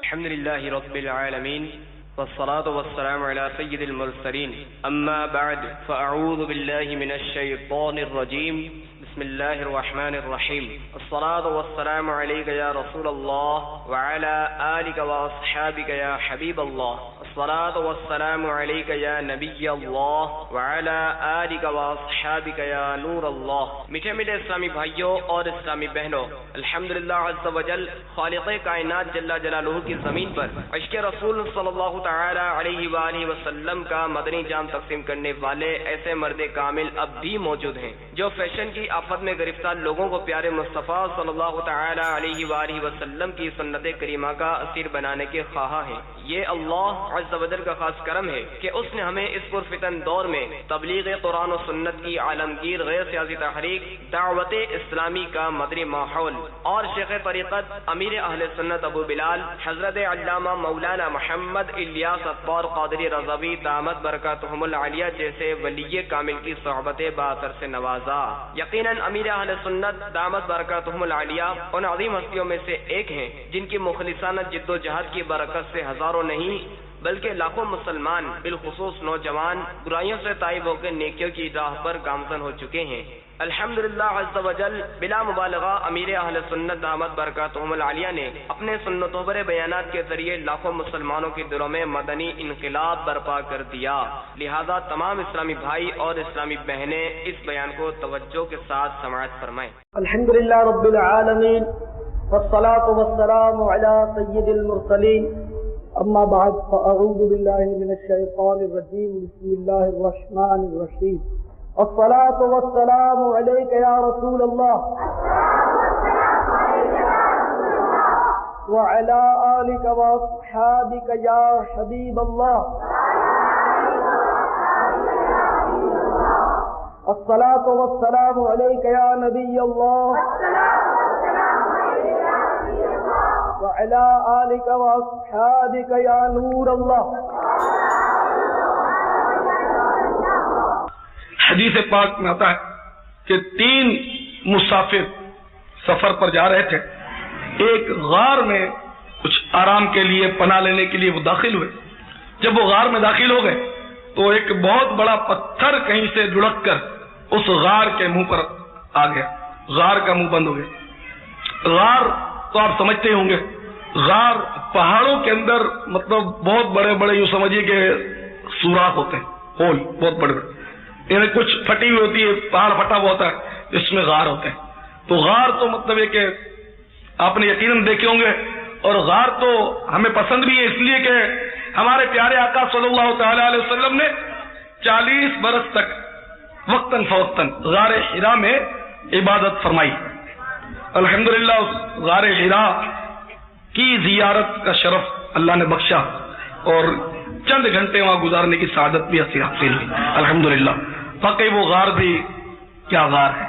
الحمد لله رب العالمين والصلاة والسلام على سيد المرسلين أما بعد فأعوذ بالله من الشيطان الرجيم بسم الله الرحمن الرحيم الصلاة والسلام عليك يا رسول الله وعلى آلك وأصحابك يا حبيب الله الصلاة والسلام عليك يا نبي الله وعلى آلك وأصحابك يا نور الله. میٹھے میٹھے اسلامی بھائیوں اور اسلامی بہنوں، الحمدللہ عز وجل خالق کائنات جل جلالہ کی زمین پر عشق رسول صلی اللہ تعالی علیہ وآلہ وسلم کا مدنی جام تقسیم کرنے والے ایسے مرد کامل اب بھی موجود ہیں جو فیشن کی آفت میں گرفتار لوگوں کو پیارے مصطفیٰ صلی اللہ تعالی علیہ وآلہ وسلم کی سنت کریمہ کا اسیر بنانے کے خواہاں ہیں. یہ اللہ عز و جل کا خاص کرم ہے کہ اس نے ہمیں اس پرفتن دور میں تبلیغ قرآن و سنت کی عالمگیر غیر سیاسی تحریک، دعوت اسلامی کا مدنی ماحول اور شیخ طریقت امیر اہل سنت ابو بلال حضرت علامہ مولانا محمد الیاس اطوار قادری رضوی دامت برکاتہم العالیہ جیسے ولی کامل کی صحبت باثر سے نوازا. یقیناً امیر اہل سنت دامت برکاتہم العالیہ ان عظیم ہستیوں میں سے ایک ہیں جن کی مخلصانہ جد و جہد کی برکت سے ہزاروں نہیں بلکہ لاکھوں مسلمان بالخصوص نوجوان برائیوں سے تائب ہو کے نیکیوں کی راہ پر گامزن ہو چکے ہیں. الحمدللہ عز و جل بلا مبالغہ امیر اہل سنت دامت برکاتہم العالیہ نے اپنے سنتوں پر بیانات کے ذریعے لاکھوں مسلمانوں کے دلوں میں مدنی انقلاب برپا کر دیا. لہذا تمام اسلامی بھائی اور اسلامی بہنیں اس بیان کو توجہ کے ساتھ سماعت فرمائیں. الحمدللہ رب العالمین والصلاة والسلام علی سید المرسلین اما بعد فاعوذ باللہ من الشیطان الرجیم بسم اللہ الرحمن الرحیم الصلاة والسلام علیک یا رسول اللہ وعلی آلک واصحابک یا حبیب اللہ الصلاة والسلام علیک یا نبی اللہ وعلى آلك وأصحابك يا نور الله. حدیث پاک میں آتا ہے کہ 3 مسافر سفر پر جا رہے تھے. ایک غار میں کچھ آرام کے لیے پناہ لینے کے لیے وہ داخل ہوئے. جب وہ غار میں داخل ہو گئے تو ایک بہت بڑا پتھر کہیں سے لڑک کر اس غار کے منہ پر آ گیا. غار کا منہ بند ہو گیا. غار تو آپ سمجھتے ہوں گے، غار پہاڑوں کے اندر مطلب بہت بڑے بڑے یوں سمجھیے کہ سوراخ ہوتے ہیں، ہول بہت بڑے بڑے، یعنی کچھ پھٹی ہوئی ہوتی ہے، پہاڑ پھٹا ہوا ہوتا ہے، اس میں غار ہوتے ہیں. تو غار تو مطلب یہ کہ آپ نے یقیناً دیکھے ہوں گے، اور غار تو ہمیں پسند بھی ہے اس لیے کہ ہمارے پیارے آقا صلی اللہ تعالی علیہ وسلم نے 40 برس تک وقتاً فوقتاً غار حرا میں عبادت فرمائی. الحمدللہ اس غار حرا کی زیارت کا شرف اللہ نے بخشا اور چند گھنٹے وہاں گزارنے کی سعادت بھی حاصل ہوئی. الحمدللہ واقعی وہ غار بھی کیا غار ہے،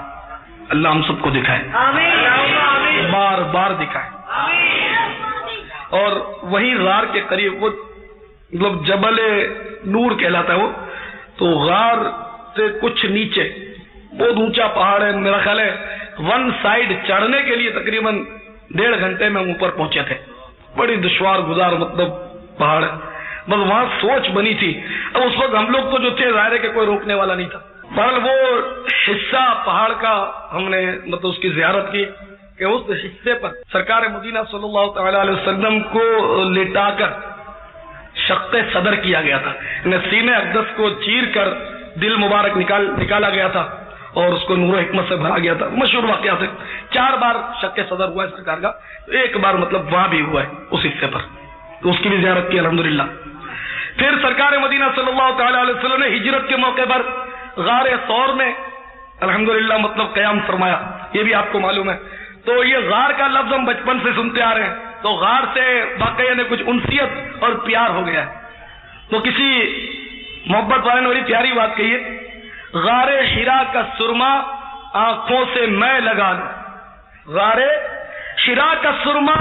اللہ ہم سب کو دکھائے، بار بار دکھائے. اور وہی غار کے قریب وہ مطلب جبل نور کہلاتا ہے وہ، تو غار سے کچھ نیچے بہت اونچا پہاڑ ہے. میرا خیال ہے 1 سائڈ چڑھنے کے لیے تقریباً 1.5 گھنٹے میں اوپر پہنچے تھے. بڑی دشوار گزار مطلب پہاڑ ہے. بس وہاں سوچ بنی تھی. اب اس وقت ہم لوگ تو جو تھے ظاہر ہے کہ کوئی روکنے والا نہیں تھا. بہرحال وہ حصہ پہاڑ کا ہم نے مطلب اس کی زیارت کی کہ اس حصے پر سرکار مدینہ صلی اللہ تعالی علیہ وسلم کو لٹا کر شق صدر کیا گیا تھا. سینہ اقدس کو چیر کر دل مبارک نکالا گیا تھا اور اس کو نور و حکمت سے بھرا گیا تھا. مشہور واقعات ہے. 4 بار شق صدر ہوا ہے سرکار کا، ایک بار مطلب وہاں بھی ہوا ہے اس حصے پر، تو اس کی بھی زیارت کی الحمدللہ. پھر سرکار مدینہ صلی اللہ تعالی علیہ وسلم نے ہجرت کے موقع پر غار ثور میں الحمدللہ مطلب قیام فرمایا. یہ بھی آپ کو معلوم ہے. تو یہ غار کا لفظ ہم بچپن سے سنتے آ رہے ہیں، تو غار سے واقعی نے کچھ انسیت اور پیار ہو گیا ہے. تو کسی محبت والے نے بڑی پیاری بات کہی ہے، غار حرا کا سرما آنکھوں سے میں لگا لوں، غار حرا کا سرما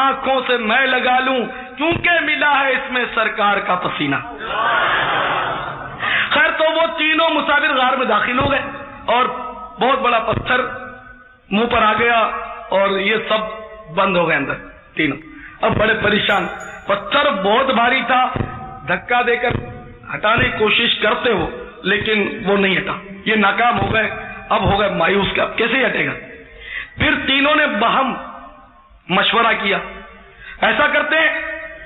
آنکھوں سے میں لگا لوں کیونکہ ملا ہے اس میں سرکار کا پسینہ. خیر تو وہ تینوں مسافر غار میں داخل ہو گئے اور بہت بڑا پتھر منہ پر آ گیا اور یہ سب بند ہو گئے اندر تینوں. اب بڑے پریشان، پتھر بہت بھاری تھا، دھکا دے کر ہٹانے کی کوشش کرتے ہو لیکن وہ نہیں ہٹا، یہ ناکام ہو گئے، اب ہو گئے مایوس کہ اب کیسے ہٹے گا۔ پھر تینوں نے باہم مشورہ کیا، ایسا کرتے ہیں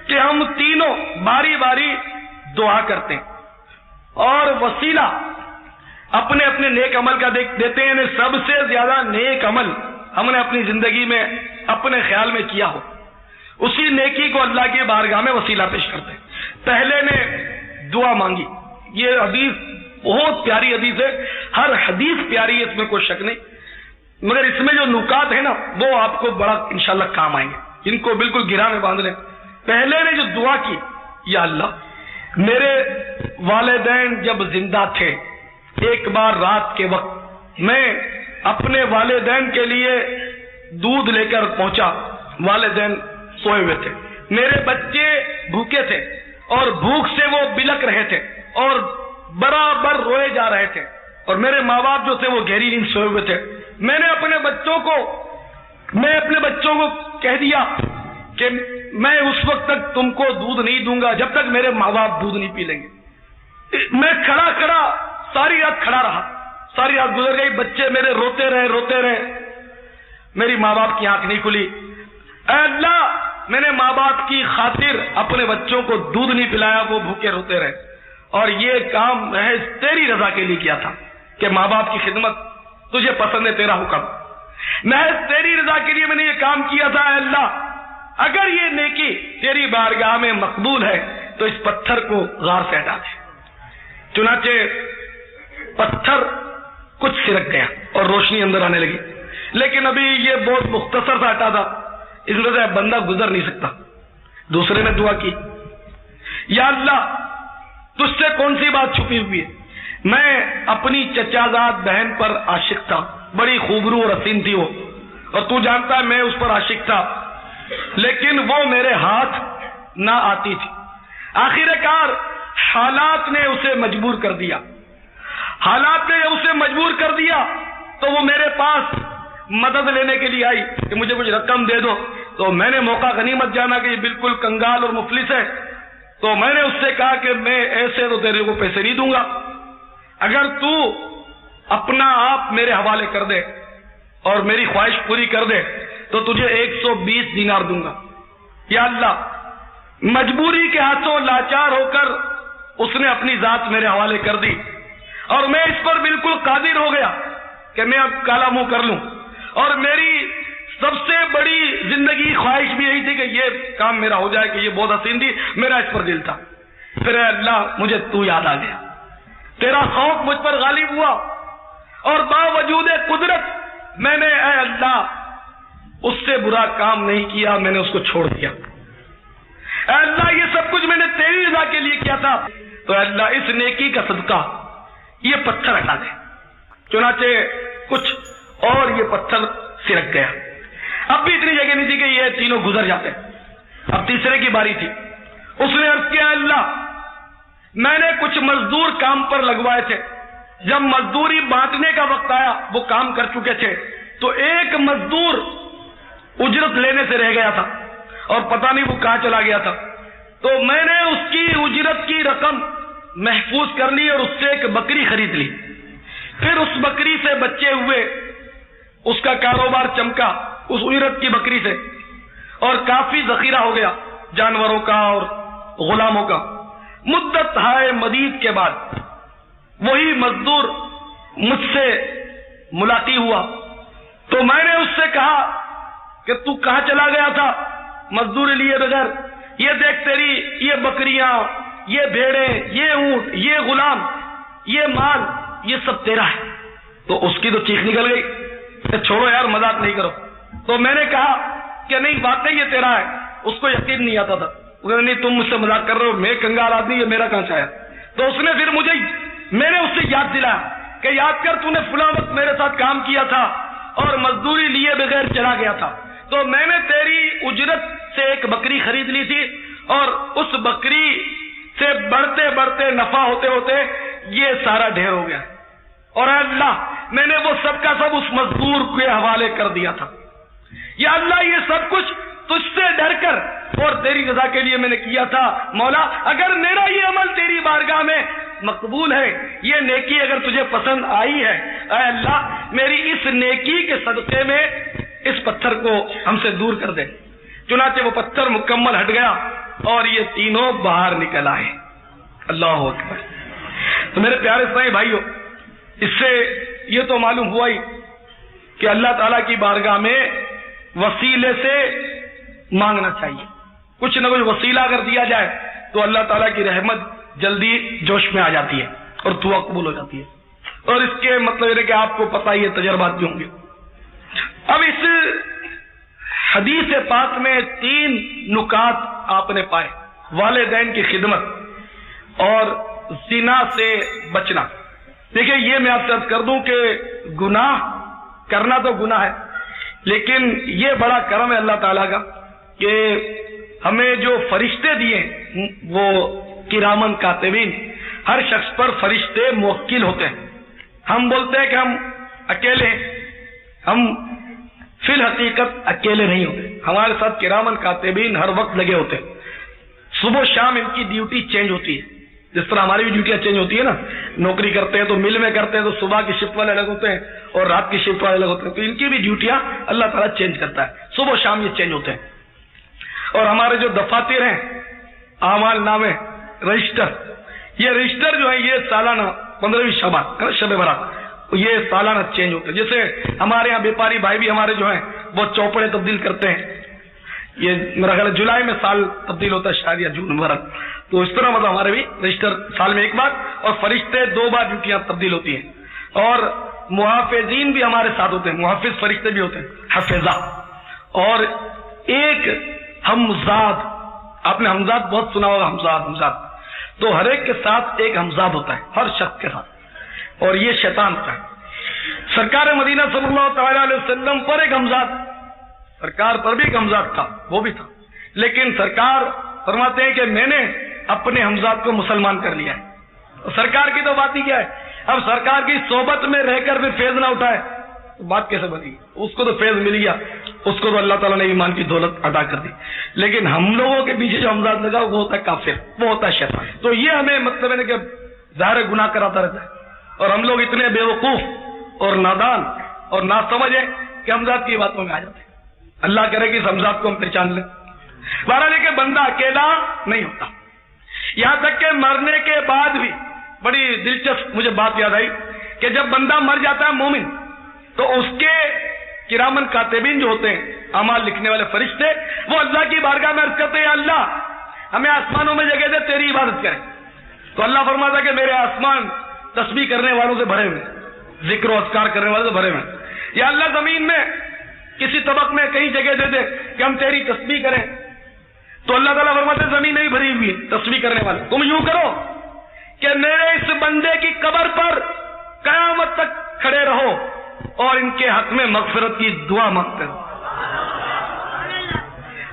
کہ ہم تینوں باری باری دعا کرتے ہیں اور وسیلہ اپنے اپنے نیک عمل کا دیتے ہیں، سب سے زیادہ نیک عمل ہم نے اپنی زندگی میں اپنے خیال میں کیا ہو، اسی نیکی کو اللہ کی بارگاہ میں وسیلہ پیش کرتے ہیں۔ پہلے نے دعا مانگی، یہ حدیث بہت پیاری حدیث ہے، ہر حدیث پیاری ہے، اس میں کوئی شک نہیں، مگر اس میں جو نکات ہیں نا وہ آپ کو بڑا انشاءاللہ کام آئیں گے، ان کو بالکل گرہ میں باندھ لیں۔ پہلے نے جو دعا کی، یا اللہ میرے والدین جب زندہ تھے، ایک بار رات کے وقت میں اپنے والدین کے لیے دودھ لے کر پہنچا، والدین سوئے ہوئے تھے، میرے بچے بھوکے تھے اور بھوک سے وہ بلک رہے تھے اور برابر روئے جا رہے تھے، اور میرے ماں باپ جو تھے وہ گہری نیند سوئے ہوئے تھے۔ میں نے اپنے بچوں کو کہہ دیا کہ میں اس وقت تک تم کو دودھ نہیں دوں گا جب تک میرے ماں باپ دودھ نہیں پی لیں گے۔ میں کھڑا ساری رات کھڑا رہا، ساری رات گزر گئی، بچے میرے روتے رہے، میری ماں باپ کی آنکھ نہیں کھلی۔ اے اللہ میں نے ماں باپ کی خاطر اپنے بچوں کو دودھ نہیں پلایا، وہ بھوکے روتے رہے، اور یہ کام محض تیری رضا کے لیے کیا تھا کہ ماں باپ کی خدمت تجھے پسند ہے، تیرا حکم، محض تیری رضا کے لیے میں نے یہ کام کیا تھا۔ اے اللہ اگر یہ نیکی تیری بارگاہ میں مقبول ہے تو اس پتھر کو غار سے ہٹا دے۔ چنانچہ پتھر کچھ سرک گیا اور روشنی اندر آنے لگی، لیکن ابھی یہ بہت مختصر سا ہٹا تھا، اس وجہ سے بندہ گزر نہیں سکتا۔ دوسرے نے دعا کی، یا اللہ تجھ سے کون سی بات چھپی ہوئی ہے، میں اپنی چچا زاد بہن پر عاشق تھا، بڑی خوبرو اور حسین تھی وہ، اور تو جانتا ہے میں اس پر عاشق تھا، لیکن وہ میرے ہاتھ نہ آتی تھی۔ آخر کار حالات نے اسے مجبور کر دیا، تو وہ میرے پاس مدد لینے کے لیے آئی کہ مجھے کچھ رقم دے دو، تو میں نے موقع غنیمت جانا کہ یہ بالکل کنگال اور مفلس ہے، تو میں نے اس سے کہا کہ میں ایسے تو تیرے کو پیسے نہیں دوں گا، اگر تو اپنا آپ میرے حوالے کر دے اور میری خواہش پوری کر دے تو تجھے 120 دینار دوں گا۔ یا اللہ مجبوری کے ہاتھوں لاچار ہو کر اس نے اپنی ذات میرے حوالے کر دی، اور میں اس پر بالکل قادر ہو گیا کہ میں اب کالا منہ کر لوں، اور میری سب سے بڑی زندگی خواہش بھی یہی تھی کہ یہ کام میرا ہو جائے، کہ یہ بہت حسین تھی، میرا اس پر دل تھا۔ پھر اے اللہ مجھے تو یاد آ گیا، تیرا خوف مجھ پر غالب ہوا، اور باوجود قدرت میں نے اے اللہ اس سے برا کام نہیں کیا، میں نے اس کو چھوڑ دیا۔ اے اللہ یہ سب کچھ میں نے تیری رضا کے لیے کیا تھا، تو اے اللہ اس نیکی کا صدقہ یہ پتھر ہٹا دے۔ چنانچہ کچھ اور یہ پتھر سرک گیا، اب بھی اتنی جگہ نہیں تھی کہ یہ تینوں گزر جاتے، اب تیسرے کی باری تھی۔ اس نے عرض کیا، اللہ میں نے کچھ مزدور کام پر لگوائے تھے، جب مزدوری بانٹنے کا وقت آیا وہ کام کر چکے تھے، تو ایک مزدور اجرت لینے سے رہ گیا تھا اور پتہ نہیں وہ کہاں چلا گیا تھا، تو میں نے اس کی اجرت کی رقم محفوظ کر لی اور اس سے ایک بکری خرید لی، پھر اس بکری سے بچے ہوئے، اس کا کاروبار چمکا اس اجرت کی بکری سے، اور کافی ذخیرہ ہو گیا جانوروں کا اور غلاموں کا۔ مدت ہائے مدید کے بعد وہی مزدور مجھ سے ملاقات ہوا، تو میں نے اس سے کہا کہ تو کہاں چلا گیا تھا مزدوری لیے بغیر، یہ دیکھ تیری یہ بکریاں، یہ بھیڑیں، یہ اونٹ، یہ غلام، یہ مال، یہ سب تیرا ہے۔ تو اس کی تو چیخ نکل گئی کہ چھوڑو یار مذاق نہیں کرو، تو میں نے کہا کہ نہیں واقعی یہ تیرا ہے، اس کو یقین نہیں آتا تھا، نہیں تم مجھ سے مذاق کر رہے ہو، میں کنگال آدمی، یہ میرا کہاں سے آیا؟ تو اس نے پھر میں نے اس سے یاد دلایا کہ یاد کر تو نے فلاں وقت میرے ساتھ کام کیا تھا اور مزدوری لیے بغیر چلا گیا تھا، تو میں نے تیری اجرت سے ایک بکری خرید لی تھی، اور اس بکری سے بڑھتے بڑھتے نفع ہوتے ہوتے یہ سارا ڈھیر ہو گیا، اور اے اللہ میں نے وہ سب کا سب اس مزدور کے حوالے کر دیا تھا۔ یا اللہ یہ سب کچھ تجھ سے ڈر کر اور تیری رضا کے لیے میں نے کیا تھا. مولا اگر میرا یہ عمل تیری بارگاہ میں مقبول ہے, یہ نیکی اگر تجھے پسند آئی ہے, اے اللہ میری اس نیکی کے صدقے میں اس پتھر کو ہم سے دور کر دے. چنانچہ وہ پتھر مکمل ہٹ گیا اور یہ تینوں باہر نکل آئے. اللہ اکبر. تو میرے پیارے اسلامی بھائیوں, اس سے یہ تو معلوم ہوا ہی کہ اللہ تعالیٰ کی بارگاہ میں وسیلے سے مانگنا چاہیے. کچھ نہ کچھ وسیلہ اگر دیا جائے تو اللہ تعالیٰ کی رحمت جلدی جوش میں آ جاتی ہے اور دعا قبول ہو جاتی ہے. اور اس کے مطلب یہ کہ آپ کو پتہ ہی ہے, تجربات بھی ہوں گے. اب اس حدیث پاک میں 3 نکات آپ نے پائے. والدین کی خدمت اور زنا سے بچنا. دیکھیں یہ میں آپ سے عرض کر دوں کہ گناہ کرنا تو گناہ ہے, لیکن یہ بڑا کرم ہے اللہ تعالیٰ کا کہ ہمیں جو فرشتے دیے وہ کرامن کاتبین, ہر شخص پر فرشتے موکل ہوتے ہیں. ہم بولتے ہیں کہ ہم اکیلے ہیں, ہم فی الحقیقت اکیلے نہیں ہوتے. ہمارے ساتھ کرامن کاتبین ہر وقت لگے ہوتے ہیں. صبح شام ان کی ڈیوٹی چینج ہوتی ہے, جس طرح ہماری بھی ڈیوٹیاں چینج ہوتی ہے نا. نوکری کرتے ہیں تو مل میں کرتے ہیں تو صبح کی شفٹ والے الگ ہوتے ہیں اور رات کی شفٹ والے الگ ہوتے ہیں, تو ان کی بھی ڈیوٹیاں اللہ تعالیٰ چینج کرتا ہے. صبح شام یہ چینج ہوتے ہیں. اور ہمارے جو دفاتر ہیں, اعمال نامے, رجسٹر, یہ رجسٹر جو ہے یہ سالانہ 15ویں شبان شب برات یہ سالانہ چینج ہوتے ہیں. جیسے ہمارے یہاں بیپاری بھائی بھی ہمارے جو ہیں وہ چوپڑے تبدیل کرتے ہیں. یہ میرا خیال ہے جولائی میں سال تبدیل ہوتا ہے شاید, یا جون مبارک. تو اس طرح مطلب ہمارے بھی رجسٹر سال میں ایک بار, اور فرشتے 2 بار ڈیوٹیاں تبدیل ہوتی ہیں. اور محافظین بھی ہمارے ساتھ ہوتے ہیں, محافظ فرشتے بھی ہوتے ہیں, حفظہ. اور ایک حمزاد, آپ نے حمزاد بہت سنا ہوگا, حمزاد. تو ہر ایک کے ساتھ ایک حمزاد ہوتا ہے, ہر شخص کے ساتھ, اور یہ شیطان ہوتا ہے. سرکار مدینہ صلی اللہ تعالی علیہ وسلم پر ایک حمزاد, سرکار پر بھی ایک حمزاد تھا, وہ بھی تھا. لیکن سرکار فرماتے ہیں کہ میں نے اپنے حمزاد کو مسلمان کر لیا ہے. سرکار کی تو بات ہی کیا ہے, اب سرکار کی صحبت میں رہ کر بھی فیض نہ اٹھائے تو بات کیسے بنی. اس کو تو فیض مل گیا, اس کو تو اللہ تعالیٰ نے ایمان کی دولت عطا کر دی. لیکن ہم لوگوں کے پیچھے جو حمزاد لگا وہ ہوتا ہے کافر, وہ ہوتا ہے شیطان. تو یہ ہمیں مطلب ہے کہ ظاہر گناہ کراتا رہتا ہے, اور ہم لوگ اتنے بے وقوف اور نادان اور ناسمجھ ہیں کہ حمزاد کی باتوں میں آ جاتے ہیں. اللہ کرے کہ اس حمزاد کو ہم پہچان لیں. بہرحال کہ بندہ اکیلا نہیں ہوتا, یہاں تک کہ مرنے کے بعد بھی. بڑی دلچسپ مجھے بات یاد آئی کہ جب بندہ مر جاتا ہے مومن, تو اس کے کرامن کاتبین جو ہوتے ہیں, اعمال لکھنے والے فرشتے, وہ اللہ کی بارگاہ میں عرض کرتے ہیں اللہ ہمیں آسمانوں میں جگہ دے, تیری عبادت کریں. تو اللہ فرماتا کہ میرے آسمان تسبیح کرنے والوں سے بھرے ہوئے, ذکر و اذکار کرنے والوں سے بھرے ہوئے. یا اللہ زمین میں کسی طبق میں کہیں جگہ دے دے کہ ہم تیری تسبیح کریں. تو اللہ تعالیٰ فرماتے زمین نہیں بھری ہوئی تسبیح کرنے والے, تم یوں کرو کہ میرے اس بندے کی قبر پر قیامت تک کھڑے رہو اور ان کے حق میں مغفرت کی دعا مانگتے رہو.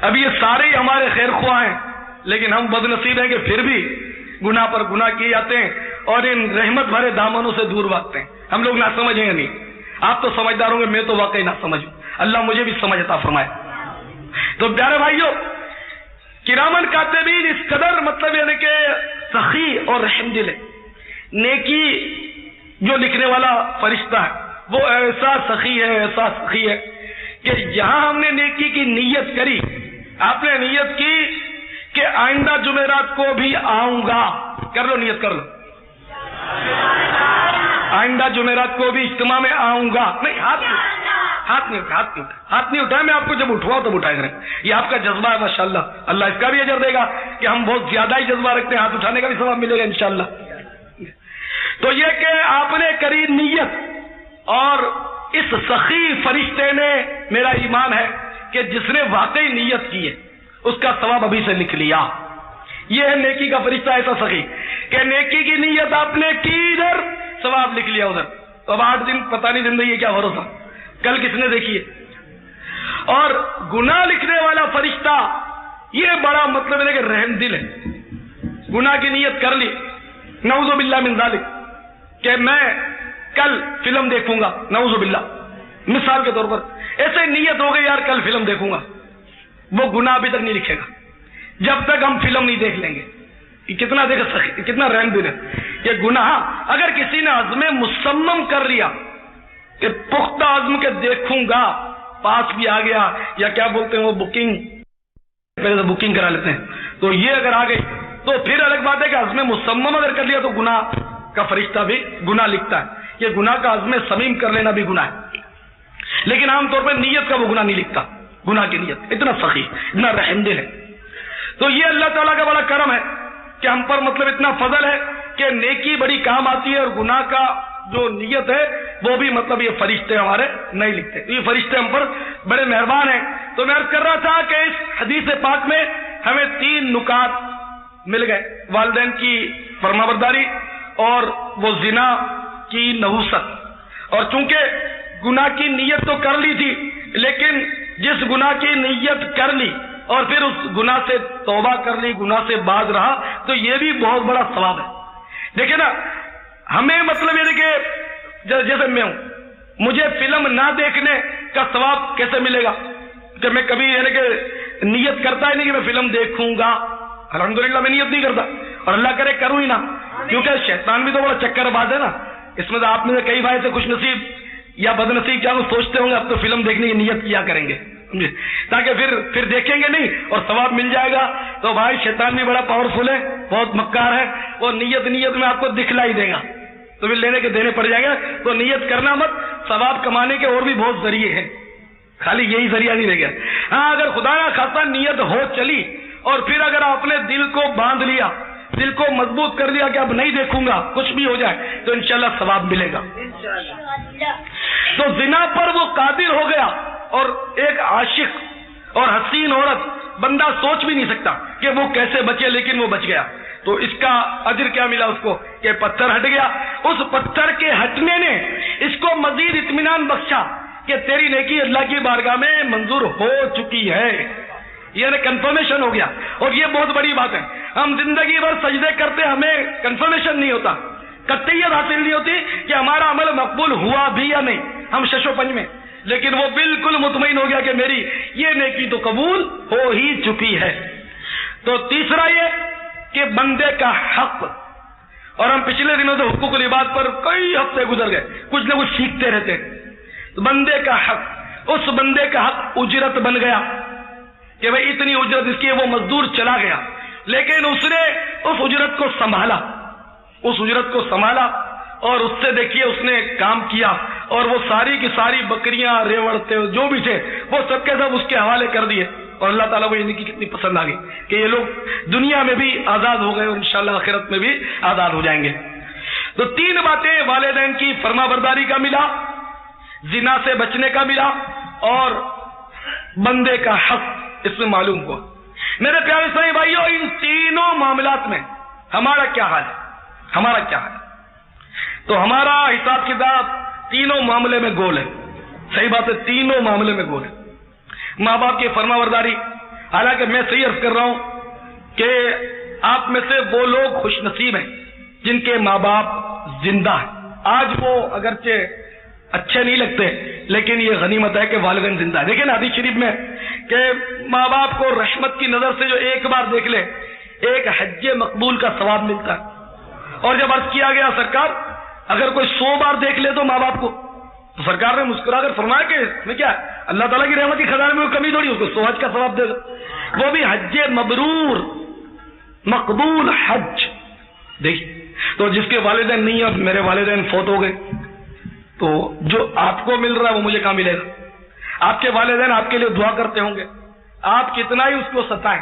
اب یہ سارے ہی ہمارے خیر خواہ ہیں, لیکن ہم بد نصیب ہیں کہ پھر بھی گناہ پر گناہ کیے جاتے ہیں اور ان رحمت بھرے دامنوں سے دور بھاگتے ہیں. ہم لوگ نہ سمجھیں گے نہیں, آپ تو سمجھدار ہوں گے, میں تو واقعی نہ سمجھوں. اللہ مجھے بھی سمجھ عطا فرمائے. تو پیارے بھائیوں, کرامن کاتبین اس قدر مطلب یعنی کہ سخی اور رحم دل ہے. نیکی جو لکھنے والا فرشتہ ہے وہ ایسا سخی ہے, ایسا سخی ہے کہ جہاں ہم نے نیکی کی نیت کری, آپ نے نیت کی کہ آئندہ جمعرات کو بھی آؤں گا, کر لو نیت کر لو, آئندہ جمعرات کو بھی اجتماع میں آؤں گا. نہیں, ہاتھ نہیں اٹھائے, میں آپ کو جب اٹھواؤں تب اٹھائے کریں. یہ آپ کا جذبہ ہے ماشاءاللہ, اللہ اس کا بھی اجر دے گا کہ ہم بہت زیادہ ہی جذبہ رکھتے ہیں, ہاتھ اٹھانے کا بھی ثواب ملے گا انشاءاللہ. تو یہ کہ آپ نے کری نیت, اور اس سخی فرشتے نے, میرا ایمان ہے کہ جس نے واقعی نیت کی ہے اس کا ثواب ابھی سے لکھ لیا. یہ ہے نیکی کا فرشتہ ایسا سخی کہ نیکی کی نیت آپ نے کی ادھر, ثواب لکھ لیا ادھر. تو اب 8 دن پتہ نہیں زندگی کیا بھروسہ, کل کس نے دیکھی ہے. اور گناہ لکھنے والا فرشتہ یہ بڑا مطلب ہے کہ رحم دل ہے. گناہ کی نیت کر لی, نعوذ باللہ من ذالک, کہ میں کل فلم دیکھوں گا, نعوذ باللہ, مثال کے طور پر ایسے نیت ہو گئی یار کل فلم دیکھوں گا, وہ گناہ ابھی تک نہیں لکھے گا جب تک ہم فلم نہیں دیکھ لیں گے. کتنا کتنا رحم دل ہے یہ گناہ. اگر کسی نے عزم مصمم کر لیا کہ پختہ عزم کے دیکھوں گا، پاس بھی آ گیا، یا کیا بولتے ہیں وہ پہلے تو بکنگ کرا لیتے ہیں، تو یہ اگر آ گئی تو پھر الگ بات ہے کہ عزم مصمم اگر کر لیا تو گناہ کا فرشتہ بھی گناہ لکھتا ہے. یہ گناہ کا عزم صمیم کر لینا بھی گناہ ہے، لیکن عام طور پہ نیت کا وہ گناہ نہیں لکھتا. گناہ کی نیت اتنا سخی، اتنا رحم دل ہے. تو یہ اللہ تعالیٰ کا بڑا کرم ہے کہ ہم پر مطلب اتنا فضل ہے کہ نیکی بڑی کام آتی ہے، اور گناہ کا جو نیت ہے وہ بھی مطلب یہ فرشتے ہمارے نہیں لکھتے. یہ فرشتے ہم پر بڑے مہربان ہیں. تو میں عرض کر رہا تھا کہ اس حدیث پاک میں ہمیں 3 نکات مل گئے: والدین کی فرمانبرداری، اور وہ زنا کی نحوست. اور چونکہ گناہ کی نیت تو کر لی تھی، لیکن جس گناہ کی نیت کر لی اور پھر اس گناہ سے توبہ کر لی، گناہ سے باز رہا، تو یہ بھی بہت بڑا ثواب ہے. دیکھیں نا، ہمیں مطلب یہ کہ جیسے میں ہوں، مجھے فلم نہ دیکھنے کا ثواب کیسے ملے گا کہ میں کبھی یعنی کہ نیت کرتا ہی نہیں کہ میں فلم دیکھوں گا. الحمدللہ میں نیت نہیں کرتا، اور اللہ کرے کروں ہی نہ، کیونکہ شیطان بھی تو بڑا چکر باز ہے نا. اس میں تو آپ میں سے کئی بھائی سے خوش نصیب یا بد نصیب کیا وہ سوچتے ہوں گے اب تو فلم دیکھنے کی نیت کیا کریں گے، تاکہ پھر دیکھیں گے نہیں اور ثواب مل جائے گا. تو بھائی شیطان بھی بڑا پاورفل ہے، بہت مکار ہے، وہ نیت میں آپ کو دکھلا ہی دے گا، تو پھر لینے کے دینے پڑ جائیں گے. تو نیت کرنا مت، ثواب کمانے کے اور بھی بہت ذریعے ہیں، خالی یہی ذریعہ نہیں رہ گیا. ہاں اگر خدا نہ خاصا نیت ہو چلی اور پھر اگر آپ نے دل کو باندھ لیا، دل کو مضبوط کر دیا کہ اب نہیں دیکھوں گا کچھ بھی ہو جائے، تو انشاءاللہ ثواب ملے گا. تو زنا پر وہ قادر ہو گیا، اور ایک عاشق اور حسین عورت بندہ سوچ بھی نہیں سکتا کہ وہ کیسے بچے، لیکن وہ بچ گیا. تو اس کا اجر کیا ملا اس کو کہ پتھر ہٹ گیا. اس پتھر کے ہٹنے نے اس کو مزید اطمینان بخشا کہ تیری نیکی اللہ کی بارگاہ میں منظور ہو چکی ہے. یہ کنفرمیشن ہو گیا، اور یہ بہت بڑی بات ہے. ہم زندگی بھر سجدے کرتے، ہمیں کنفرمیشن نہیں ہوتا، قطعیت حاصل نہیں ہوتی کہ ہمارا عمل مقبول ہوا بھی یا نہیں. ہم شش و پنج میں، لیکن وہ بالکل مطمئن ہو گیا کہ میری یہ نیکی تو قبول ہو ہی چکی ہے. تو تیسرا یہ کہ بندے کا حق، اور ہم پچھلے دنوں سے حقوق العباد پر کئی ہفتے گزر گئے، کچھ نہ کچھ سیکھتے رہتے ہیں. تو بندے کا حق، اس بندے کا حق اجرت بن گیا کہ بھئی اتنی اجرت اس کی، وہ مزدور چلا گیا، لیکن اس نے اس اجرت کو سنبھالا، اس اجرت کو سنبھالا، اور اس سے دیکھیے اس نے کام کیا، اور وہ ساری کی ساری بکریاں، ریوڑتے جو بھی تھے وہ سب کے سب اس کے حوالے کر دیے. اور اللہ تعالیٰ کو ان کی کتنی پسند آ گئی کہ یہ لوگ دنیا میں بھی آزاد ہو گئے اور انشاءاللہ آخرت میں بھی آزاد ہو جائیں گے. تو 3 باتیں والدین کی فرما برداری کا ملا، زنا سے بچنے کا ملا، اور بندے کا حق اس میں معلوم ہوا. میرے پیارے اسلامی بھائیوں، ان تینوں معاملات میں ہمارا کیا حال ہے؟ ہمارا کیا حال ہے؟ تو ہمارا حساب کتاب تینوں معاملے میں گول ہے. صحیح بات ہے، تینوں معاملے میں گول ہے. ماں باپ کی فرما برداری، حالانکہ میں صحیح عرض کر رہا ہوں کہ آپ میں سے وہ لوگ خوش نصیب ہیں جن کے ماں باپ زندہ ہیں. آج وہ اگرچہ اچھے نہیں لگتے، لیکن یہ غنیمت ہے کہ والدین زندہ ہے. دیکھیں نا حدیث شریف میں کہ ماں باپ کو رحمت کی نظر سے جو ایک بار دیکھ لے، ایک حج مقبول کا ثواب ملتا ہے. اور جب عرض کیا گیا سرکار اگر کوئی 100 بار دیکھ لے تو ماں باپ کو، تو سرکار نے مسکرا کر فرمایا کہ اس میں کیا ہے، اللہ تعالیٰ کی رحمت کی خزانے میں کمی تھوڑی، اس کو 100 حج کا ثواب دے گا، وہ بھی حج مبرور مقبول حج. دیکھیے، تو جس کے والدین نہیں ہیں، اب میرے والدین فوت ہو گئے، تو جو آپ کو مل رہا ہے وہ مجھے کہاں ملے گا؟ آپ کے والدین آپ کے لیے دعا کرتے ہوں گے، آپ کتنا ہی اس کو ستائیں،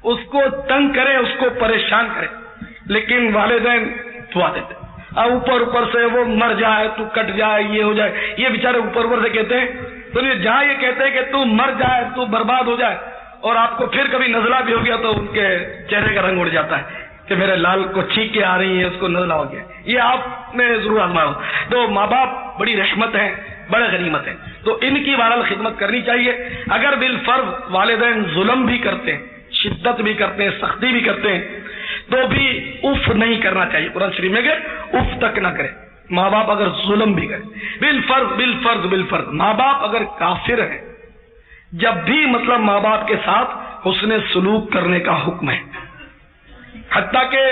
اس کو تنگ کریں، اس کو پریشان کریں، لیکن والدین دعا دیتے. اب اوپر سے وہ مر جائے، تو کٹ جائے، یہ ہو جائے، یہ بیچارے اوپر سے کہتے ہیں. تو جہاں یہ کہتے ہیں کہ تو مر جائے، تو برباد ہو جائے، اور آپ کو پھر کبھی نزلہ بھی ہو گیا تو ان کے چہرے کا رنگ اڑ جاتا ہے کہ میرے لال کو چھینکیں آ رہی ہیں، اس کو نزلہ ہو گیا. یہ آپ نے ضرور آزمایا ہو. تو ماں باپ بڑی رحمت ہیں، بڑے غنیمت ہیں، تو ان کی بہرحال خدمت کرنی چاہیے. اگر بالفرض والدین ظلم بھی کرتے ہیں، شدت بھی کرتے ہیں، سختی بھی کرتے ہیں، تو بھی اف نہیں کرنا چاہیے. قرآن شریف میں کہ اف تک نہ کرے. ماں باپ اگر ظلم بھی کرے، بالفرض ماں باپ اگر کافر ہیں، جب بھی مطلب ماں باپ کے ساتھ حسن سلوک کرنے کا حکم ہے. حتیٰ کہ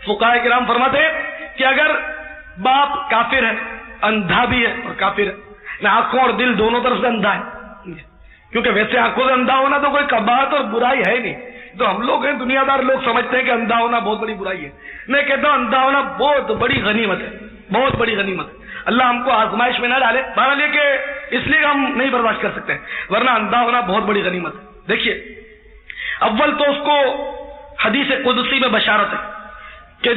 فقہاء کرام فرماتے ہیں کہ اگر باپ کافر ہے, اندھا بھی ہے اور کافر ہے, نہ آنکھوں اور دل دونوں طرف سے اندھا ہے, کیونکہ ویسے آنکھوں سے اندھا ہونا تو کوئی کباہت اور برائی ہے نہیں, تو ہم لوگ ہیں دنیا دار لوگ سمجھتے ہیں کہ اندھا ہونا بہت بڑی برائی ہے. میں کہتا ہوں اندھا ہونا بہت بڑی غنیمت ہے, بہت بڑی غنیمت ہے. اللہ ہم کو آزمائش میں نہ ڈالے, بہرحال یہ کہ اس لیے ہم نہیں برداشت کر سکتے, ورنہ اندھا ہونا بہت بڑی غنیمت ہے. دیکھیے, اول تو اس کو حدیث قدسی میں بشارت ہے کہ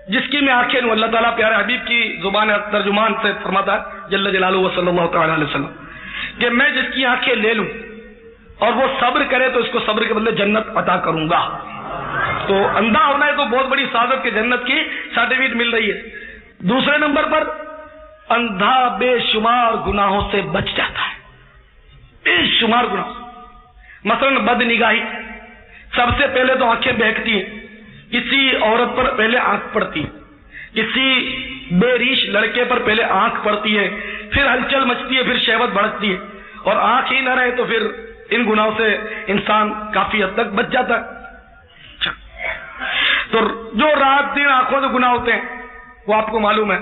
جس کی میں آنکھیں لوں, اللہ تعالیٰ پیارے حبیب کی زبان ترجمان سے فرماتا ہے جل جلالہ و صلی اللہ تعالی علیہ وسلم کہ میں جس کی آنکھیں لے لوں اور وہ صبر کرے تو اس کو صبر کے بدلے جنت عطا کروں گا. تو اندھا ہونا ہے تو بہت بڑی سعادت کے جنت کی سرٹیفکیٹ مل رہی ہے. دوسرے نمبر پر اندھا بے شمار گناہوں سے بچ جاتا ہے, بے شمار گناہ. مثلا بد نگاہی, سب سے پہلے تو آنکھیں بہکتی ہیں, کسی عورت پر پہلے آنکھ پڑتی ہے, کسی بے ریش لڑکے پر پہلے آنکھ پڑتی ہے, پھر ہلچل مچتی ہے, پھر شہوت بڑھتی ہے, اور آنکھ ہی نہ رہے تو پھر ان گناہوں سے انسان کافی حد تک بچ جاتا ہے. تو جو رات دن آنکھوں سے گناہ ہوتے ہیں وہ آپ کو معلوم ہے.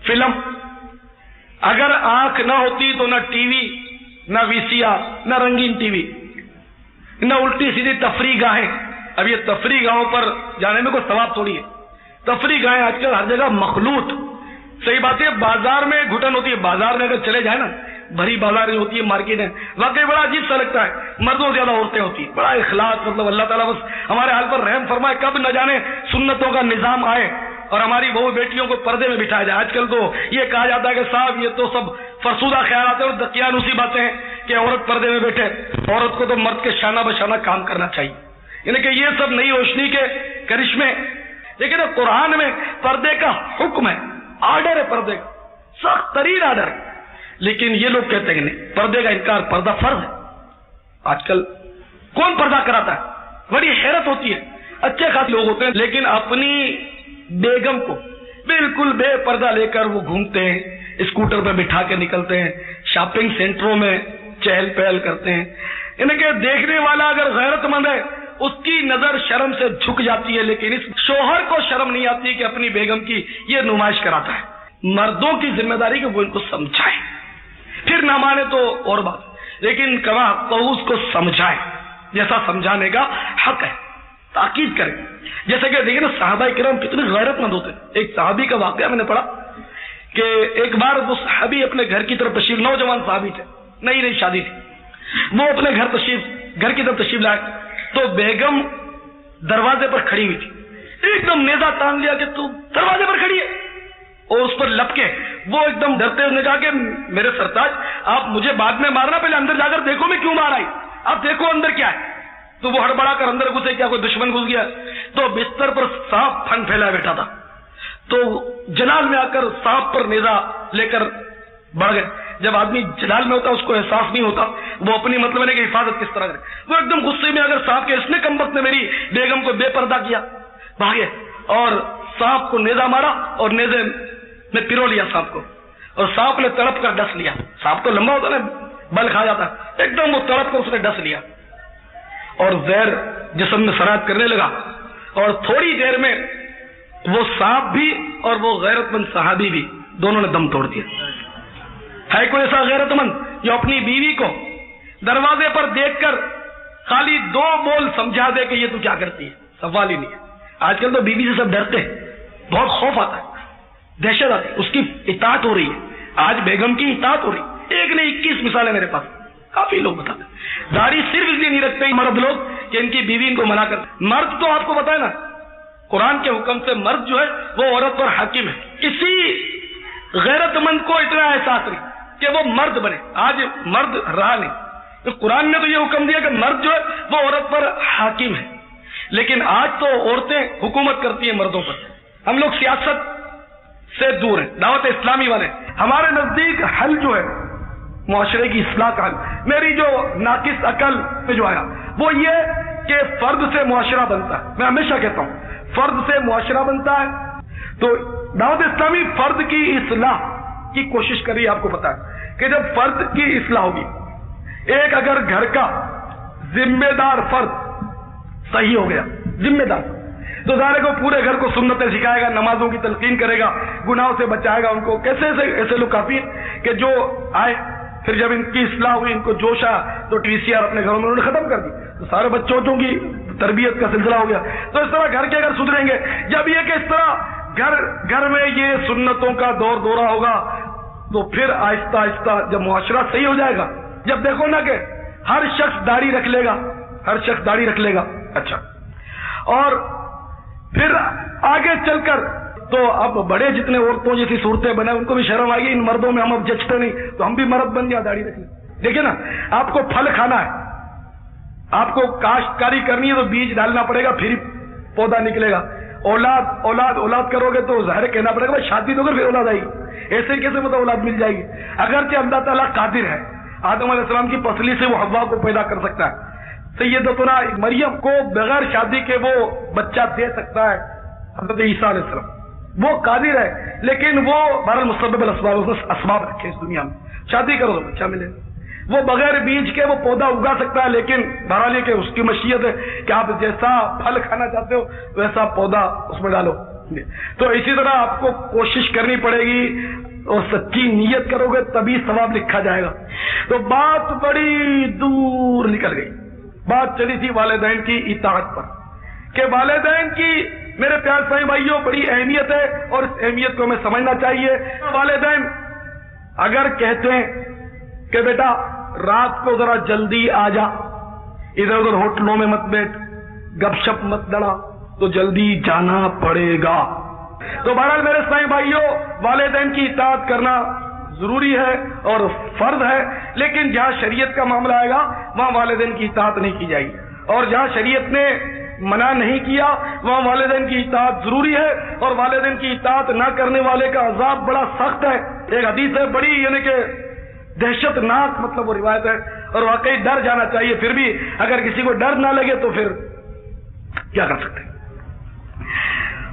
فلم, اگر آنکھ نہ ہوتی تو نہ ٹی وی, نہ وی سی آر, نہ رنگین ٹی وی, نہ الٹی سیدھی تفریح گاہیں. اب یہ تفریح گاہوں پر جانے میں کوئی ثواب تھوڑی ہے. تفریح گاہیں آج کل ہر جگہ مخلوط. صحیح بات ہے, بازار میں گھٹن ہوتی ہے, بازار میں اگر چلے جائیں نا, بھری بازار ہوتی ہے, مارکیٹ ہے, واقعی بڑا عجیب سا لگتا ہے. مردوں سے زیادہ عورتیں ہوتی ہیں, بڑا اخلاص, مطلب اللہ تعالیٰ بس ہمارے حال پر رحم فرمائے. کب نہ جانے سنتوں کا نظام آئے اور ہماری بہو بیٹیوں کو پردے میں بٹھایا جائے. آج کل تو یہ کہا جاتا ہے کہ صاحب یہ تو سب فرسودہ خیالات ہیں اور دقیانوسی باتیں ہیں کہ عورت پردے میں بیٹھے. عورت کو تو مرد کے شانہ بشانہ کام کرنا چاہیے, یعنی کہ یہ سب نئی روشنی کے کرشمے. لیکن قرآن میں پردے کا حکم ہے, آرڈر ہے پردے کا, سخت ترین آرڈر ہے. لیکن یہ لوگ کہتے ہیں کہ نہیں, پردے کا انکار, پردہ فرض ہے. آج کل کون پردہ کراتا ہے؟ بڑی حیرت ہوتی ہے. اچھے خاصے لوگ ہوتے ہیں لیکن اپنی بیگم کو بالکل بے پردہ لے کر وہ گھومتے ہیں, اسکوٹر پہ بٹھا کے نکلتے ہیں, شاپنگ سینٹروں میں چہل پہل کرتے ہیں. یعنی کہ دیکھنے والا اگر غیرت مند ہے اس کی نظر شرم سے جھک جاتی ہے, لیکن اس شوہر کو شرم نہیں آتی کہ اپنی بیگم کی یہ نمائش کراتا ہے. مردوں کی ذمہ داری کہ وہ ان کو سمجھائے, پھر نہ مانے تو اور بات, لیکن کما اس کو سمجھائے جیسا سمجھانے کا حق ہے, تاکید کرے. جیسے کہ دیکھیں نا صحابہ کرام کتنے غیرت مند ہوتے ہیں. ایک صحابی کا واقعہ میں نے پڑھا کہ ایک بار وہ صحابی اپنے گھر کی طرف تشریف, نوجوان صحابی تھے, نئی نئی شادی تھی, وہ اپنے گھر کی طرف تشریف لائے تو بیگم دروازے پر کھڑی ہوئی تھی. ایک دم نیزہ تان لیا کہ تو دروازے پر کھڑی ہے, اور اس پر لپکے وہ ایک دم ڈرتے ہوئے کہا کہ میرے سرتاج آپ مجھے بعد میں مارنا, پہلے اندر جا کر دیکھو میں کیوں مار آئی, آپ دیکھو اندر کیا ہے. تو وہ ہڑبڑا کر اندر گھسے, کیا کوئی دشمن گھس گیا. تو بستر پر سانپ پھن پھیلایا بیٹھا تھا, تو جلال میں آ کر سانپ پر نیزہ لے کر بڑھ گئے. جب آدمی جلال میں ہوتا اس کو احساس نہیں ہوتا وہ اپنی مطلب ہے کہ حفاظت کس طرح کرے. وہ ایک دم غصے میں اگر سانپ کے اس نے کم وقت نے میری بیگم کو بے پردہ کیا, بھاگے اور سانپ کو نیزہ مارا اور نیزے میں پرو لیا سانپ کو, اور سانپ نے تڑپ کر ڈس لیا. سانپ تو لمبا ہوتا نا, بل کھا جاتا, ایک دم وہ تڑپ کر اس نے ڈس لیا اور زہر جسم میں سرایت کرنے لگا. اور تھوڑی دیر میں وہ سانپ بھی اور وہ غیرت مند صحابی بھی دونوں نے دم توڑ دیا. ہے کوئی ایسا غیرت مند جو اپنی بیوی کو دروازے پر دیکھ کر خالی دو بول سمجھا دے کہ یہ تو کیا کرتی ہے؟ سوال ہی نہیں ہے. آج کل تو بیوی سے سب ڈرتے ہیں, بہت خوف آتا ہے, دہشت آتی ہے, اس کی اطاعت ہو رہی ہے. آج بیگم کی اطاعت ہو رہی ہے. ایک نہیں 21 مثالیں میرے پاس, کافی لوگ بتاتے ہیں. داڑھی صرف اس لیے نہیں رکھتے مرد لوگ کہ ان کی بیوی ان کو منع کرتے. مرد تو آپ کو بتائے نا, قرآن کے حکم سے مرد جو ہے وہ عورت پر حاکم ہے. کسی غیرت مند کو اتنا احساس نہیں کہ وہ مرد بنے. آج مرد رہا نہیں, تو قرآن نے تو یہ حکم دیا کہ مرد جو ہے وہ عورت پر حاکم ہے. لیکن آج تو عورتیں حکومت کرتی ہیں مردوں پر. ہم لوگ سیاست سے دور ہیں, دعوت اسلامی والے. ہمارے نزدیک حل جو ہے معاشرے کی اصلاح کا حل, میری جو ناقص عقل پہ جو آیا وہ یہ کہ فرد سے معاشرہ بنتا ہے. میں ہمیشہ کہتا ہوں فرد سے معاشرہ بنتا ہے. تو دعوت اسلامی فرد کی اصلاح کی کوشش کر رہی ہے. آپ کو پتا ہے کہ جب فرد کی اصلاح ہوگی, ایک اگر گھر کا ذمہ دار فرد صحیح ہو گیا، ذمہ دار، تو ظاہر کو پورے گھر کو سنتیں سکھائے گا، نمازوں کی تلقین کرے گا، گناہوں سے بچائے گا ان کو. کیسے ایسے لوگ کافی ہیں کہ جو آئے پھر جب ان کی اصلاح ہوئی، ان کو جوش آیا تو ٹی سی آر اپنے گھروں میں انہوں نے ختم کر دی، تو سارے بچوں کی تربیت کا سلسلہ ہو گیا. تو اس طرح گھر کے اگر سدھریں گے، جب یہ کہ اس طرح گھر میں یہ سنتوں کا دور دورہ ہوگا تو پھر آہستہ آہستہ جب معاشرہ صحیح ہو جائے گا، جب دیکھو نا کہ ہر شخص داڑھی رکھ لے گا، ہر شخص داڑھی رکھ لے گا، اچھا، اور پھر آگے چل کر تو اب بڑے جتنے عورتوں جیسی صورتیں بنے ان کو بھی شرم آئے گی، ان مردوں میں ہم اب جچتے نہیں تو ہم بھی مرد بن جائیں، داڑھی رکھ لیں. دیکھیں نا، آپ کو پھل کھانا ہے، آپ کو کاشتکاری کرنی ہے تو بیج ڈالنا پڑے گا، پھر پودا نکلے گا. اولاد کرو گے تو ظاہر کہنا پڑے گا بھائی شادی تو کر پھر اولاد آئے گی، ایسے کیسے مطلب اولاد مل جائے گی؟ اگرچہ اللہ تعالیٰ قادر ہے، آدم علیہ السلام کی پسلی سے وہ حوا کو پیدا کر سکتا ہے، سیدتنا مریم کو بغیر شادی کے وہ بچہ دے سکتا ہے، حضرت عیسیٰ علیہ السلام، وہ قادر ہے. لیکن وہ بہرحال مسبب الاسباب، اسباب رکھے اس دنیا میں، شادی کرو تو بچہ ملے. وہ بغیر بیج کے وہ پودا اگا سکتا ہے، لیکن بہرحال یہ کہ اس کی مشیت ہے کہ آپ جیسا پھل کھانا چاہتے ہو ویسا پودا اس میں ڈالو. تو اسی طرح آپ کو کوشش کرنی پڑے گی اور سچی نیت کرو گے تبھی ثواب لکھا جائے گا. تو بات بڑی دور نکل گئی، بات چلی تھی والدین کی اطاعت پر کہ والدین کی میرے پیار سے بھائیوں بڑی اہمیت ہے اور اس اہمیت کو ہمیں سمجھنا چاہیے. والدین اگر کہتے ہیں کہ بیٹا رات کو ذرا جلدی آ جا، ادھر ادھر ہوٹلوں میں مت بیٹھ، گپ شپ مت لڑا، تو جلدی جانا پڑے گا. تو بہرحال میرے سائیں بھائیوں، والدین کی اطاعت کرنا ضروری ہے اور فرض ہے، لیکن جہاں شریعت کا معاملہ آئے گا وہاں والدین کی اطاعت نہیں کی جائے گی، اور جہاں شریعت نے منع نہیں کیا وہاں والدین کی اطاعت ضروری ہے. اور والدین کی اطاعت نہ کرنے والے کا عذاب بڑا سخت ہے. ایک حدیث ہے بڑی یعنی کہ دہشت ناک، مطلب وہ روایت ہے، اور واقعی ڈر جانا چاہیے. پھر بھی اگر کسی کو ڈر نہ لگے تو پھر کیا کر سکتے ہیں؟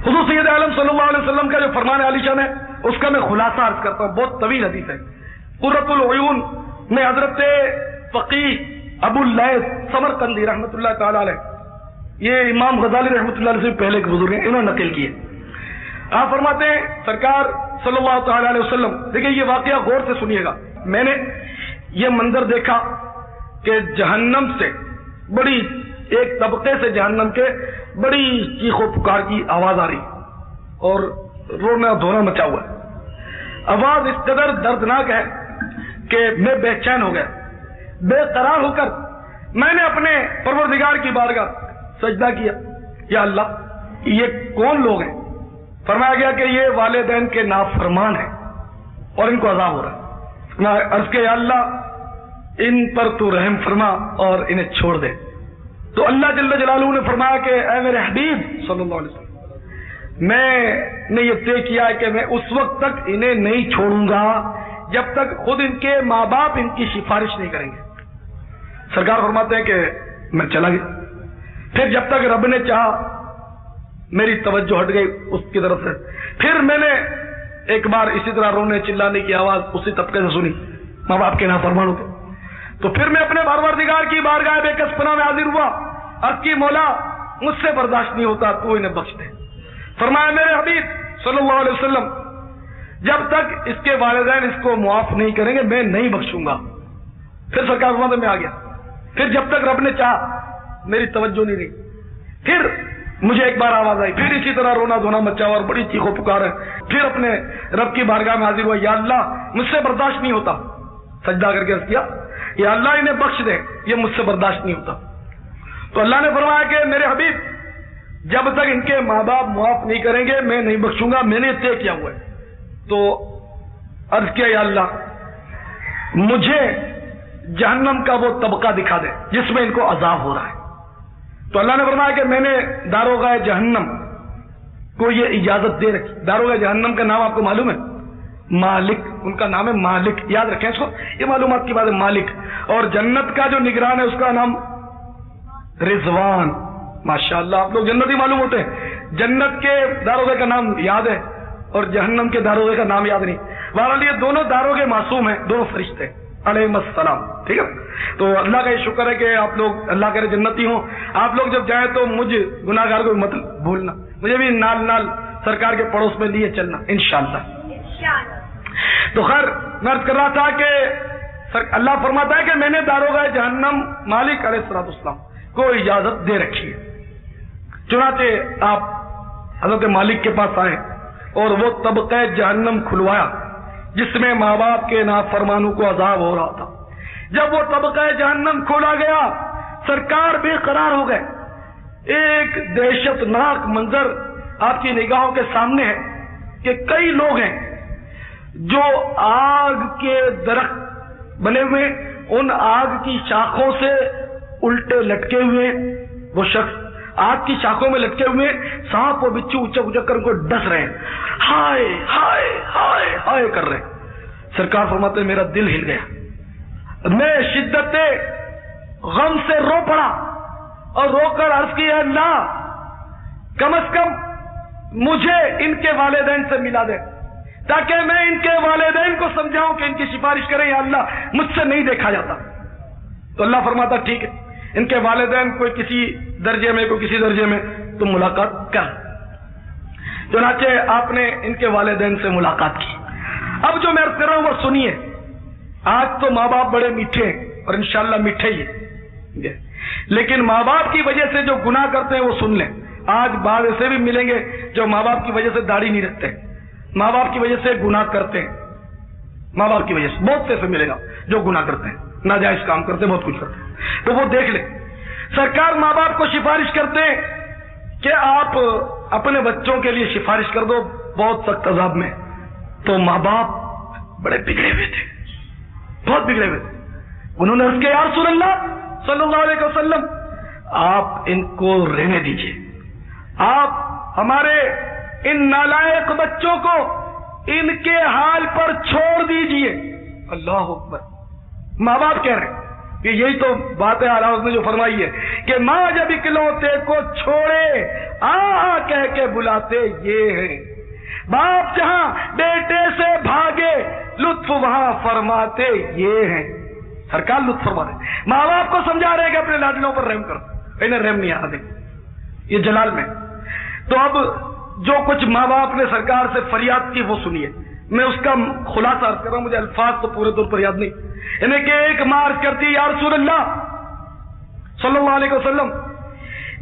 حضور سید عالم صلی اللہ علیہ وسلم کا جو فرمان عالی شان ہے اس کا میں خلاصہ عرض کرتا ہوں، بہت طویل حدیث ہے. قرۃ العیون میں حضرت فقیہ ابو اللیث سمرقندی رحمۃ اللہ تعالی علیہ، یہ امام غزالی رحمۃ اللہ علیہ سے پہلے کے بزرگ ہیں، انہوں نے نقل کیے. آپ فرماتے ہیں سرکار صلی اللہ تعالی علیہ وسلم، دیکھیں یہ واقعہ غور سے سنیے گا، میں نے یہ منظر دیکھا کہ جہنم سے بڑی ایک طبقے سے جہنم کے بڑی چیخ و پکار کی آواز آ رہی اور رونا دھونا مچا ہوا ہے. آواز اس قدر دردناک ہے کہ میں بے چین ہو گیا، بے قرار ہو کر میں نے اپنے پروردگار کی بارگاہ سجدہ کیا، یا اللہ یہ کون لوگ ہیں؟ فرمایا گیا کہ یہ والدین کے نافرمان ہیں اور ان کو عذاب ہو رہا ہے. میں عرض کہ یا اللہ ان پر تو رحم فرما اور انہیں چھوڑ دے. تو اللہ جل جلالہ نے فرمایا کہ اے میرے حبیب صلی اللہ علیہ وسلم، میں نے یہ طے کیا ہے کہ میں اس وقت تک انہیں نہیں چھوڑوں گا جب تک خود ان کے ماں باپ ان کی سفارش نہیں کریں گے. سرکار فرماتے ہیں کہ میں چلا گیا. پھر جب تک رب نے چاہا میری توجہ ہٹ گئی اس کی طرف سے. پھر میں نے ایک بار اسی طرح رونے چلانے کی آواز اسی طبقے سے سنی، ماں باپ کے نافرمانوں کے. تو پھر میں اپنے پروردگار کی بارگاہ بے کس پناہ میں حاضر ہوا، عرض کی مولا مجھ سے برداشت نہیں ہوتا، تو انہیں بخش دے. فرمایا میرے حبیب صلی اللہ علیہ وسلم جب تک اس کے والدین اس کو معاف نہیں کریں گے میں نہیں بخشوں گا. پھر سرکار فرماتے میں آ گیا. پھر جب تک رب نے چاہا میری توجہ نہیں رہی. پھر مجھے ایک بار آواز آئی، پھر اسی طرح رونا دھونا مچا اور بڑی چیخ و پکار ہے. پھر اپنے رب کی بارگاہ میں حاضر ہوا، یا اللہ مجھ سے برداشت نہیں ہوتا. سجدہ کر کے عرض کیا یا اللہ انہیں بخش دے، یہ مجھ سے برداشت نہیں ہوتا. تو اللہ نے فرمایا کہ میرے حبیب جب تک ان کے ماں باپ معاف نہیں کریں گے میں نہیں بخشوں گا، میں نے طے کیا ہوا ہے. تو عرض کیا یا اللہ مجھے جہنم کا وہ طبقہ دکھا دے جس میں ان کو عذاب ہو رہا ہے. تو اللہ نے فرمایا کہ میں نے داروغہ جہنم کو یہ اجازت دے رکھی. داروغہ جہنم کا نام آپ کو معلوم ہے؟ مالک، ان کا نام ہے مالک، یاد رکھیں اس کو، یہ معلومات کی بات ہے. مالک. اور جنت کا جو نگران ہے اس کا نام رضوان. ماشاءاللہ آپ لوگ جنتی معلوم ہوتے ہیں. جنت کے داروغے کا نام یاد ہے اور جہنم کے داروغے کا نام یاد نہیں. بہرحال یہ دونوں داروغے معصوم ہیں، دونوں فرشتے ہیں. علیہ السلام. ٹھیک ہے. تو اللہ کا یہ شکر ہے کہ آپ لوگ اللہ کرے جنتی ہوں. آپ لوگ جب جائیں تو مجھ گناہگار کو مت بھولنا, مجھے بھی نال نال سرکار کے پڑوس میں لیے چلنا انشاءاللہ. تو خیر میں عرض کر رہا تھا کہ اللہ فرماتا ہے کہ میں نے داروغہ جہنم مالک علیہ السلام کو اجازت دے رکھی ہے. چنانچہ آپ حضرت مالک کے پاس آئے اور وہ طبقہ جہنم کھلوایا جس میں ماں باپ کے نافرمانوں کو عذاب ہو رہا تھا. جب وہ طبقہ جہنم کھولا گیا سرکار بے قرار ہو گئے. ایک دہشت ناک منظر آپ کی نگاہوں کے سامنے ہے کہ کئی لوگ ہیں جو آگ کے درخت بنے ہوئے, ان آگ کی شاخوں سے الٹے لٹکے ہوئے, وہ شخص آگ کی شاخوں میں لٹکے ہوئے سانپ اور بچھو اچک اچک کر ان کو ڈس رہے ہیں, ہائے ہائے ہائے ہائے کر رہے ہیں. سرکار فرماتے میرا دل ہل گیا, میں شدت غم سے رو پڑا اور رو کر عرض کیا اللہ کم از کم مجھے ان کے والدین سے ملا دے تاکہ میں ان کے والدین کو سمجھاؤں کہ ان کی سفارش کریں. یا اللہ مجھ سے نہیں دیکھا جاتا. تو اللہ فرماتا ٹھیک ہے, ان کے والدین کوئی کسی درجے میں کوئی کسی درجے میں تم ملاقات کر. چنانچہ آپ نے ان کے والدین سے ملاقات کی. اب جو میں عرض کر رہا ہوں وہ سنیے. آج تو ماں باپ بڑے میٹھے ہیں اور انشاءاللہ میٹھے ہی ہیں, لیکن ماں باپ کی وجہ سے جو گناہ کرتے ہیں وہ سن لیں. آج بعض ایسے بھی ملیں گے جو ماں باپ کی وجہ سے داڑھی نہیں رکھتے, ماں باپ کی وجہ سے گناہ کرتے ہیں. ماں باپ کی وجہ سے بہت سے ایسے ملے گا جو گناہ کرتے ہیں, ناجائز کام کرتے ہیں, بہت کچھ کرتے ہیں. تو وہ دیکھ لیں. سرکار ماں باپ کو سفارش کرتے ہیں کہ آپ اپنے بچوں کے لیے سفارش کر دو بہت سخت عذاب میں. تو ماں باپ بڑے بگڑے ہوئے تھے, بہت بگڑے ہوئے تھے. انہوں نے عرض کیا یا رسول اللہ صلی اللہ علیہ وسلم آپ ان کو رہنے دیجئے, آپ ہمارے ان نالائق بچوں کو ان کے حال پر چھوڑ دیجئے. اللہ اکبر. ماں باپ کہہ رہے ہیں کہ یہی تو بات ہے آراز نے جو فرمائی ہے کہ ماں جب اکلوتے کو چھوڑے آ کہہ کے بلاتے یہ ہیں, باپ جہاں بیٹے سے بھاگے لطف وہاں فرماتے یہ ہیں. سرکار لطف فرما رہے, ماں باپ کو سمجھا رہے کہ اپنے لاڈلوں پر رحم کرو, انہیں رحم نہیں آ رہا. یہ جلال میں. تو اب جو کچھ ماں باپ نے سرکار سے فریاد کی وہ سنیے. میں اس کا خلاصہ عرض کر رہا ہوں, مجھے الفاظ تو پورے طور پر یاد نہیں. انہیں کہ ایک ماں عرض کرتی یا رسول اللہ صلی اللہ علیہ وسلم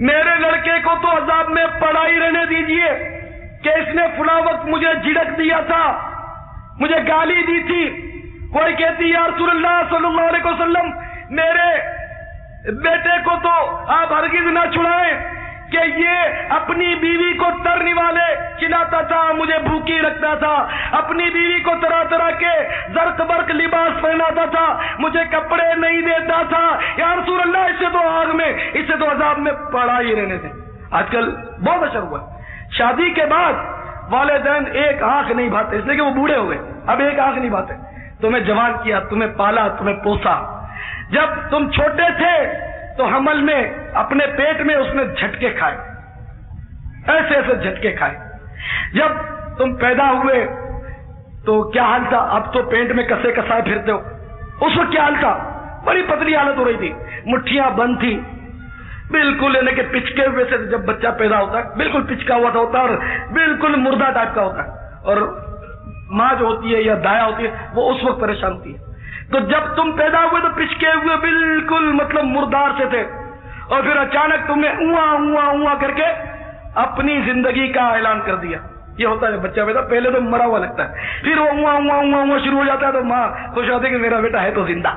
میرے لڑکے کو تو عذاب میں پڑا ہی رہنے دیجئے کہ اس نے فلاں وقت مجھے جھڑک دیا تھا, مجھے گالی دی تھی. کوئی کہتی یا رسول اللہ صلی اللہ علیہ وسلم میرے بیٹے کو تو آپ ہرگز نہ چھڑائیں کہ یہ اپنی بیوی کو ترنی والے کھلاتا تھا, مجھے بھوکی رکھتا تھا, اپنی بیوی کو طرح طرح کے زرق برق لباس پہناتا تھا, مجھے کپڑے نہیں دیتا تھا. یا رسول اللہ اس سے تو آگ میں, اس سے تو عذاب میں پڑا ہی رہنے سے. آج کل بہت اثر ہوا ہے, شادی کے بعد والدین ایک آنکھ نہیں بھاتے اس لیے کہ وہ بوڑھے ہو گئے, اب ایک آنکھ نہیں بھاتے. تمہیں جوان کیا, تمہیں پالا, تمہیں پوسا. جب تم چھوٹے تھے تو حمل میں اپنے پیٹ میں اس نے جھٹکے کھائے, ایسے ایسے جھٹکے کھائے. جب تم پیدا ہوئے تو کیا حال تھا, اب تو پینٹ میں کسے کسائے پھرتے ہو. اس وقت کیا حال تھا, بڑی پتلی حالت ہو رہی تھی, مٹھیاں بند تھی بالکل, یعنی کہ پچکے ہوئے سے جب بچہ پیدا ہوتا ہے بالکل پچکا ہوا ہوتا ہے اور بالکل مردہ ٹائپ کا ہوتا ہے. اور ماں جو ہوتی ہے یا دایا ہوتی ہے وہ اس وقت پریشان ہوتی ہے. تو جب تم پیدا ہوئے تو پچکے ہوئے بالکل مطلب مردار سے تھے, اور پھر اچانک تم نے اواں کر کے اپنی زندگی کا اعلان کر دیا. یہ ہوتا ہے بچہ پیدا, پہلے تو مرا ہوا لگتا ہے, پھر وہ اواں شروع ہو جاتا ہے تو ماں خوش ہوتی ہے کہ میرا بیٹا ہے تو زندہ.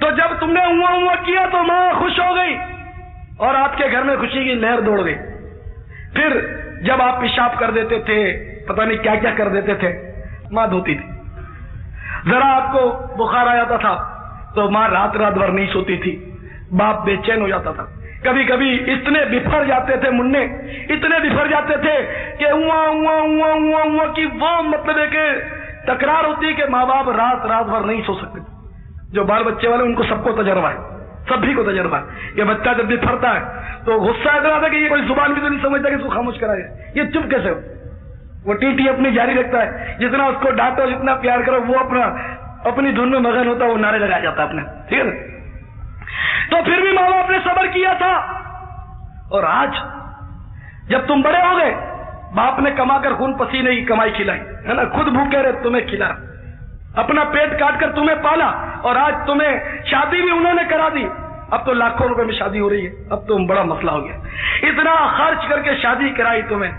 تو جب تم نے اواں کیا تو ماں خوش ہو گئی اور آپ کے گھر میں خوشی کی لہر دوڑ گئی. پھر جب آپ پیشاب کر دیتے تھے, پتہ نہیں کیا کیا کر دیتے تھے, ماں دھوتی تھی. ذرا آپ کو بخار آ جاتا تھا تو ماں رات بھر نہیں سوتی تھی, باپ بے چین ہو جاتا تھا. کبھی کبھی اتنے بفر جاتے تھے منہ, اتنے بفر جاتے تھے کہ اواں کی وہ مطلب ہے کہ تکرار ہوتی کہ ماں باپ رات بھر نہیں سو سکتے. جو بال بچے والے ان کو سب کو تجربہ ہے, سبھی کو تجربہ ہے کہ بچہ جب بفرتا ہے تو غصہ اتنا آتا کہ یہ کوئی زبان بھی تو نہیں سمجھتا کہ اس کو خاموش کرائے, یہ چپ کیسے ہو. وہ ٹی اپنی جاری رکھتا ہے, جتنا اس کو ڈانٹو جتنا پیار کرو وہ اپنا اپنی دھن میں مگن ہوتا ہے، وہ نعرے لگایا جاتا ہے اپنے، ٹھیک ہے نا؟ تو پھر بھی ماں باپ نے صبر کیا تھا، اور آج جب تم بڑے ہو گئے، باپ نے کما کر خون پسینے کی کمائی کھلائی ہے نا، خود بھوکے رہے تمہیں کھلا، اپنا پیٹ کاٹ کر تمہیں پالا، اور آج تمہیں شادی بھی انہوں نے کرا دی، اب تو لاکھوں روپے میں شادی ہو رہی ہے، اب تو بڑا مسئلہ ہو گیا، اتنا خرچ کر کے شادی کرائی تمہیں،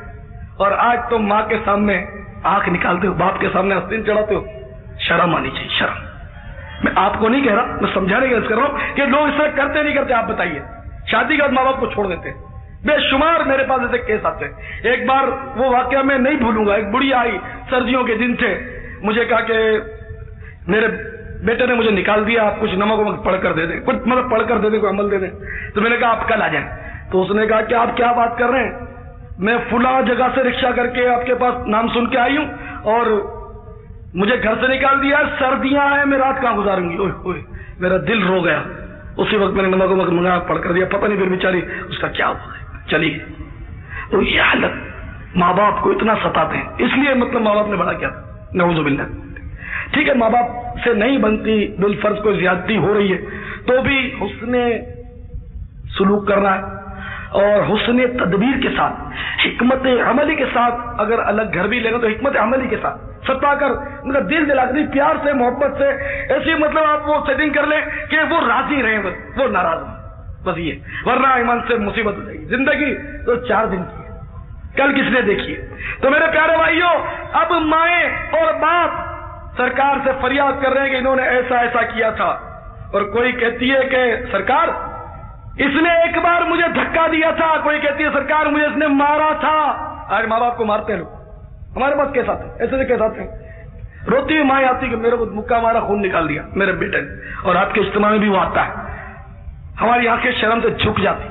اور آج تم ماں کے سامنے آنکھ نکالتے ہو، باپ کے سامنے آستین چڑھاتے ہو، شرم آنی چاہیے، شرم۔ میں آپ کو نہیں کہہ رہا، میں سمجھانے کی عرض کر رہا ہوں کہ لوگ اس طرح کرتے نہیں کرتے، آپ بتائیے، شادی کے بعد ماں باپ کو چھوڑ دیتے ہیں، بے شمار میرے پاس ایسے کیس آتے ہیں۔ ایک بار وہ واقعہ میں نہیں بھولوں گا، ایک بڑھیا آئی، سردیوں کے دن تھے، مجھے کہا کہ میرے بیٹے نے مجھے نکال دیا، آپ کچھ نمک ومک پڑھ کر دے دیں، کچھ مطلب پڑھ کر دے دیں، کوئی عمل دے دیں۔ تو میں نے کہا آپ کل آ جائیں، تو اس نے کہا کہ آپ کیا بات کر رہے ہیں، میں فلاں جگہ سے رکشہ کر کے آپ کے پاس نام سن کے آئی ہوں، اور مجھے گھر سے نکال دیا، سردیاں ہیں، میں رات کہاں گزاروں گی؟ اوہ اوہ، میرا دل رو گیا، اسی وقت میں نے نمک ومک منگا پڑھ کر دیا، پتہ نہیں پھر بیچاری اس کا کیا ہوا ہے، چلی گئی۔ تو یہ حالت ماں باپ کو اتنا ستاتے ہیں، اس لیے مطلب ماں باپ نے بڑا کیا، نعوذ باللہ۔ ٹھیک ہے، ماں باپ سے نہیں بنتی، بالفرض کوئی زیادتی ہو رہی ہے تو بھی حسن سلوک کرنا ہے، اور حسن تدبیر کے ساتھ، حکمت عملی کے ساتھ، اگر الگ گھر بھی لے گا تو حکمت عملی کے ساتھ ستا کر، مطلب دل دلا کر، پیار سے، محبت سے، ایسی مطلب آپ وہ سیٹنگ کر لیں کہ وہ راضی رہیں، بس وہ ناراض ہوں، بس یہ، ورنہ ایمان سے مصیبت ہو جائے گی۔ زندگی تو 4 دن کی ہے، کل کس نے دیکھی ہے؟ تو میرے پیارے بھائیوں، اب مائیں اور باپ سرکار سے فریاد کر رہے ہیں کہ انہوں نے ایسا ایسا کیا تھا، اور کوئی کہتی ہے کہ سرکار اس نے ایک بار مجھے دھکا دیا تھا، کوئی کہتی ہے سرکار مجھے اس نے مارا تھا۔ آج ماں باپ کو مارتے ہیں لوگ، ہمارے پاس کیسا تھا، ایسے سے کیسا تھے، روتی ہوئی مائیں آتی کہ میرے کو مکہ مارا، خون نکال دیا میرے بیٹے نے، اور آپ کے اجتماع میں بھی وہ آتا ہے، ہماری آنکھیں شرم سے جھک جاتی،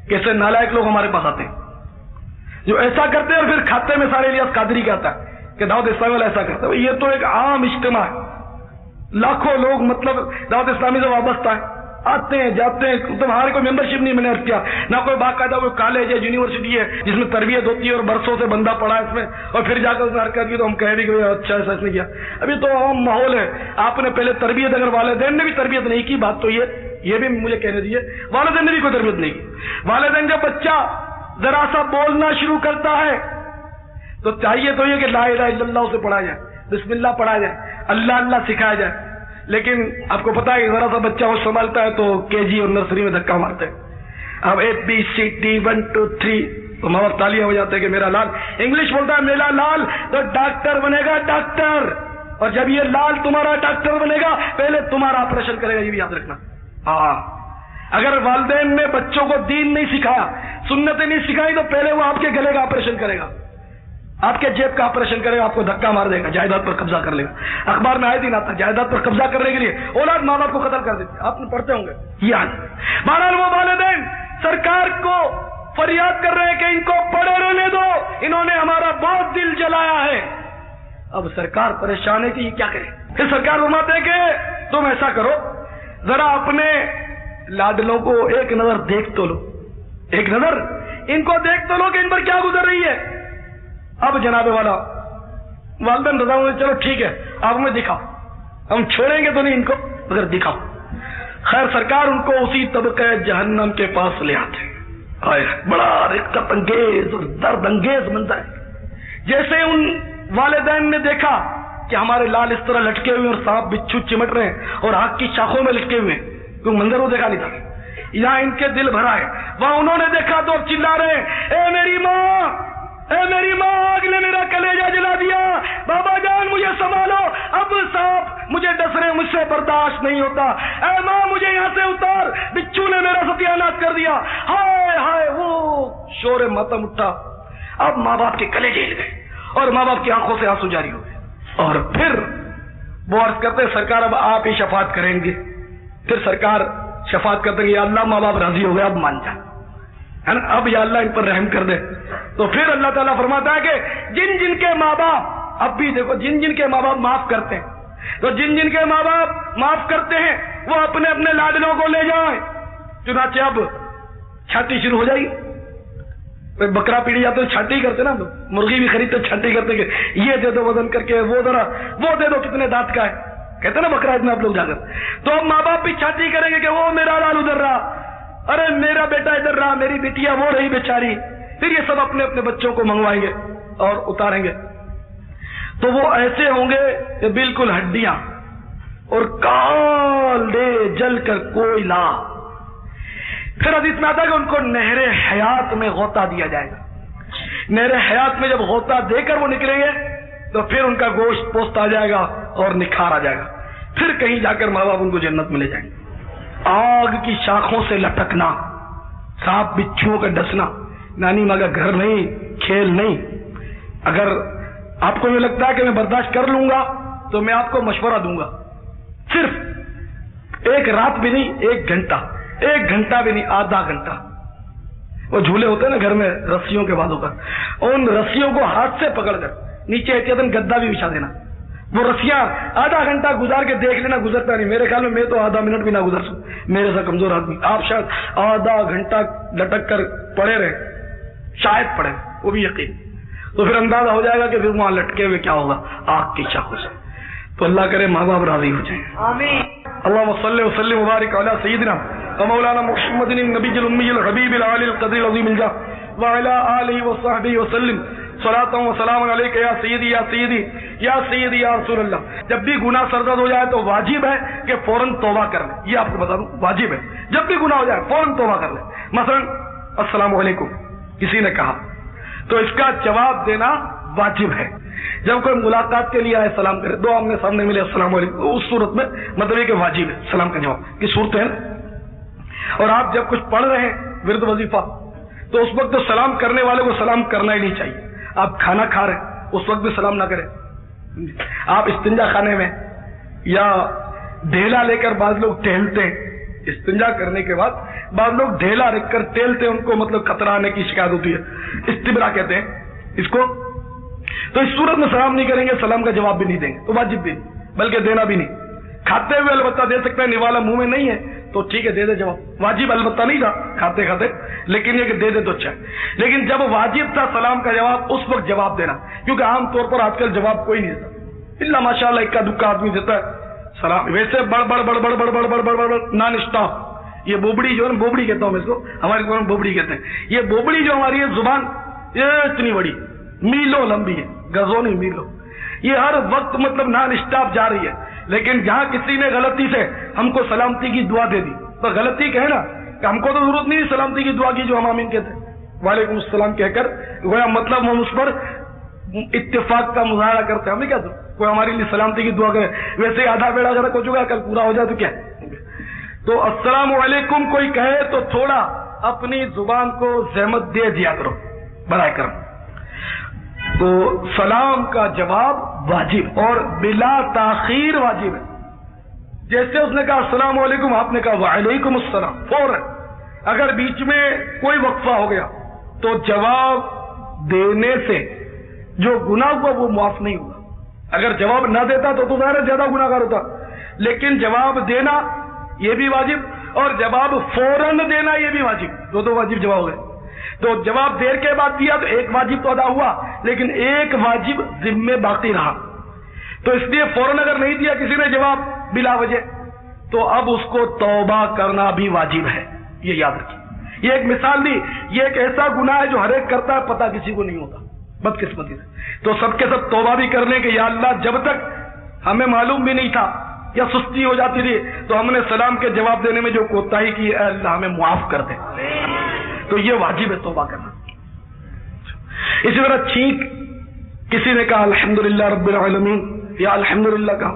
کیسے نالائق لوگ ہمارے پاس آتے ہیں جو ایسا کرتے ہیں، اور پھر کھاتے میں سارے الیاس قادری کا آتا ہے کہ دعوت اسلامی والا ایسا کرتا ہے۔ یہ تو ایک عام اجتماع ہے، لاکھوں لوگ مطلب دعوت اسلامی سے وابستہ ہیں، آتے ہیں جاتے ہیں، مطلب ہمارے کوئی ممبرشپ نہیں میں نے عرض کیا، نہ کوئی باقاعدہ کوئی کالج ہے، یونیورسٹی ہے جس میں تربیت ہوتی ہے اور برسوں سے بندہ پڑا ہے اس میں، اور پھر جا کر اس نے حرکت کی تو ہم کہہ بھی کہ اچھا ایسا اس نے کیا۔ ابھی تو عام ماحول ہے، آپ نے پہلے تربیت، اگر والدین نے بھی تربیت نہیں کی، بات تو یہ بھی مجھے کہنے دیجیے، والدین نے بھی کوئی تربیت نہیں کی۔ والدین جب بچہ ذرا سا بولنا شروع کرتا ہے تو چاہیے تو یہ کہ لا الہ الا اللہ اسے پڑھایا جائے، بسم اللہ پڑھایا جائے، اللہ اللہ سکھایا جائے، لیکن آپ کو پتا ہے ذرا سا بچہ وہ سنبھالتا ہے تو KG اور نرسری میں دھکا مارتے ہیں، اب ABCD 1 2 3 تو ماں باپ تالیاں ہو جاتے ہیں کہ میرا لال انگلش بولتا ہے، میرا لال تو ڈاکٹر بنے گا، ڈاکٹر، اور جب یہ لال تمہارا ڈاکٹر بنے گا پہلے تمہارا آپریشن کرے گا، یہ بھی یاد رکھنا۔ ہاں، اگر والدین نے بچوں کو دین نہیں سکھایا، سنتیں نہیں سکھائی، تو پہلے وہ آپ کے گلے کا آپریشن کرے گا، آپ کے جیب کا آپریشن کرے گا، آپ کو دھکا مار دے گا، جائیداد پر قبضہ کر لے گا۔ اخبار میں آئے دن آتا ہے، جائیداد پر قبضہ کرنے کے لیے اولاد ماں باپ کو قتل کر دیتے، آپ نے پڑھتے ہوں گے یہ حال۔ بہرحال وہ والدین سرکار کو فریاد کر رہے ہیں کہ ان کو پڑے رہنے دو، انہوں نے ہمارا بہت دل جلایا ہے۔ اب سرکار پریشان ہے کہ یہ کیا کرے، پھر سرکار فرماتے ہیں کہ تم ایسا کرو، ذرا اپنے لاڈلوں کو ایک نظر دیکھ تو لو، ایک نظر ان کو دیکھ تو لو کہ ان پر کیا گزر رہی ہے۔ اب جناب والا والدین رضا ہوئے، چلو ٹھیک ہے آپ ہمیں دکھاؤ، ہم چھوڑیں گے تو نہیں ان کو، مگر دکھاؤ۔ خیر سرکار ان کو اسی طبقہ جہنم کے پاس لے آتے ہیں، بڑا رقت انگیز اور درد انگیز منظر ہے۔ جیسے ان والدین نے دیکھا کہ ہمارے لال اس طرح لٹکے ہوئے اور سانپ بچھو چمٹ رہے ہیں اور آگ کی شاخوں میں لٹکے ہوئے ہیں، کوئی منظر وہ دیکھا نہیں تھا، یہاں ان کے دل بھرا ہے، وہاں انہوں نے دیکھا تو چلا رہے ہیں، اے میری ماں، اے میری ماں، آگ نے میرا کلیجہ جلا دیا، بابا جان مجھے سنبھالو، اب سانپ مجھے ڈس رہے، مجھ سے برداشت نہیں ہوتا، اے ماں مجھے یہاں سے اتار، بچو نے میرا ستیہ ناش کر دیا، ہائے ہائے، وہ شور ماتم اٹھا۔ اب ماں باپ کے کلیجے ہل گئے اور ماں باپ کی آنکھوں سے آنسو جاری ہو گئے، اور پھر وہ عرض کرتے سرکار اب آپ ہی شفاعت کریں گے۔ پھر سرکار شفاعت کرتے ہیں، یا اللہ ماں باپ راضی ہو گئے، اب مان جا، ہے نا، اب یا اللہ ان پر رحم کر دے۔ تو پھر اللہ تعالیٰ فرماتا ہے کہ جن جن کے ماں باپ، اب بھی دیکھو، جن جن کے ماں باپ معاف کرتے ہیں، تو جن جن کے ماں باپ معاف کرتے ہیں وہ اپنے اپنے لاڈلوں کو لے جائیں۔ چنانچہ اب چھاٹی شروع ہو جائے گی، بکرا پیڑی جاتے تو چھاٹی کرتے نا، مرغی بھی خریدتے چھاٹی کرتے کہ یہ دے دو وزن کر کے، وہ ذرا وہ دے دو کتنے دانت کا ہے، کہتے نا بکرا اتنا آپ لوگ جا کر. تو اب ماں باپ بھی چھاتی کریں گے کہ وہ میرا لال ادھر رہا, ارے میرا بیٹا ادھر رہا, میری بیٹیا وہ رہی بیچاری. پھر یہ سب اپنے اپنے بچوں کو منگوائیں گے اور اتاریں گے. تو وہ ایسے ہوں گے کہ بالکل ہڈیاں اور کال دے جل کر کوئلہ. پھر حدیث میں آتا ہے کہ ان کو نہر حیات میں غوطہ دیا جائے گا. نہر حیات میں جب غوطہ دے کر وہ نکلیں گے تو پھر ان کا گوشت پوست آ جائے گا اور نکھار آ جائے گا. پھر کہیں جا کر ماں باپ ان کو جنت میں لے جائیں گے. آگ کی شاخوں سے لٹکنا, سانپ بچھوؤں کا ڈسنا, نانی ماں کا گھر نہیں, کھیل نہیں. اگر آپ کو یہ لگتا ہے کہ میں برداشت کر لوں گا تو میں آپ کو مشورہ دوں گا, صرف ایک رات بھی نہیں, 1 گھنٹہ, 1 گھنٹہ بھی نہیں, آدھا گھنٹہ. وہ جھولے ہوتے ہیں نا گھر میں رسیوں کے بازوں پر, ان رسیوں کو ہاتھ سے پکڑ کر نیچے احتیاطاً گدا بھی بچھا دینا. وہ رسیاں آدھا گھنٹہ گزار کے دیکھ لینا, گزرتا نہیں. میرے خیال میں تو آدھا منٹ بھی نہ گزر سکوں, میرے سے کمزور آدمی. آپ شاید آدھا گھنٹہ لٹک کر پڑے رہے, شاید پڑے, وہ بھی یقین. تو پھر اندازہ ہو جائے گا کہ پھر وہاں لٹکے ہوئے کیا ہوگا, آگ کی شاخوں سے. تو اللہ کرے ماں باپ راضی ہو جائیں. آمین. اللهم صل وسلم وبارك على سيدنا ومولانا محمد النبي الأمي الحبيب العالي القدر العظيم الجاه وعلى آله وصحبه وسلم صلاة وسلام عليك يا سيدي يا سيدي يا سيدي يا رسول اللہ. جب بھی گناہ سرزد ہو جائے تو واجب ہے کہ فوراً توبہ کر لیں. یہ آپ کو بتا دوں, واجب ہے جب بھی گناہ ہو جائے فوراً توبہ کر لیں. مثلا السلام علیکم کسی نے کہا تو اس کا جواب دینا واجب ہے. جب کوئی ملاقات کے لیے آئے سلام کرے, دو آمنے سامنے ملے السلام علیکم, اس صورت میں مطلب یہ کہ واجب ہے سلام کا جواب کی صورت ہے. اور آپ جب کچھ پڑھ رہے ہیں ورد وظیفہ تو اس وقت تو سلام کرنے والے کو سلام کرنا ہی نہیں چاہیے. آپ کھانا کھا رہے ہیں اس وقت بھی سلام نہ کریں. آپ استنجا خانے میں یا ڈھیلا لے کر بعض لوگ ٹہلتے ہیں, استنجا کرنے کے بعد بعض لوگ ڈھیلا رکھ کر ٹہلتے ہیں, ان کو مطلب قطرہ آنے کی شکایت ہوتی ہے, استبرا کہتے ہیں اس کو. تو اس صورت میں سلام نہیں کریں گے, سلام کا جواب بھی نہیں دیں گے, تو واجب بھی نہیں بلکہ دینا بھی نہیں. کھاتے ہوئے البتہ دے سکتے ہیں, نوالا منہ میں نہیں ہے تو ٹھیک ہے دے دے جواب. واجب البتہ نہیں تھا کھاتے کھاتے, لیکن یہ کہ دے دے تو اچھا ہے. لیکن جب واجب تھا سلام کا جواب اس وقت جواب دینا, کیونکہ عام طور پر آج کل جواب کوئی نہیں دیتا, الا ماشاء اللہ اکا دکا آدمی دیتا ہے سلام. ویسے بڑ بڑ بڑ بڑ بڑ بڑ بڑ بڑ بڑ نان اسٹاپ, یہ بوبڑی جو ہے نا, بوبڑی کہتا ہوں میں اس کو, ہمارے کو بوبڑی کہتے ہیں. یہ بوبڑی جو ہماری ہے زبان یہ اتنی بڑی, میلوں لمبی ہے, گزوں نہیں میلوں. یہ ہر وقت مطلب نان اسٹاپ جا رہی ہے. لیکن جہاں کسی نے غلطی سے ہم کو سلامتی کی دعا دے دی, تو غلطی کہے نا کہ ہم کو تو ضرورت نہیں سلامتی کی دعا کی جو ہم آمین کہتے ہیں, وعلیکم السلام کہہ کر گویا مطلب ہم اس پر اتفاق کا مظاہرہ کرتے ہیں. ہمیں کیا کوئی ہمارے لیے سلامتی کی دعا کرے, ویسے ہی آدھا بیڑا اگر ہو چکا کل پورا ہو جائے تو کیا. تو السلام علیکم کوئی کہے تو تھوڑا اپنی زبان کو زحمت دے دیا کرو برائے کرم. تو سلام کا جواب واجب اور بلا تاخیر واجب ہے. جیسے اس نے کہا السلام علیکم, آپ نے کہا وعلیکم السلام, فوراً. اگر بیچ میں کوئی وقفہ ہو گیا تو جواب دینے سے جو گناہ ہوا وہ معاف نہیں ہوا. اگر جواب نہ دیتا تو ظاہر زیادہ گناہ گار ہوتا, لیکن جواب دینا یہ بھی واجب اور جواب فوراً دینا یہ بھی واجب, دو واجب جواب ہوئے. تو جواب دیر کے بعد دیا تو ایک واجب تو ادا ہوا, لیکن ایک واجب ذمے باقی رہا. تو اس لیے فوراً اگر نہیں دیا کسی نے جواب بلا وجہ, تو اب اس کو توبہ کرنا بھی واجب ہے. یہ یاد رکھیے. یہ ایک مثال دی, یہ ایک ایسا گناہ ہے جو ہر ایک کرتا ہے, پتہ کسی کو نہیں ہوتا بدقسمتی سے. تو سب کے سب توبہ بھی کر لیں کہ یا اللہ جب تک ہمیں معلوم بھی نہیں تھا یا سستی ہو جاتی تھی تو ہم نے سلام کے جواب دینے میں جو کوتاہی کی, اے اللہ ہمیں معاف کر دے. تو یہ واجب ہے توبہ کرنا. اسی طرح چھینک, کسی نے کہا الحمدللہ رب العالمین یا الحمدللہ کہا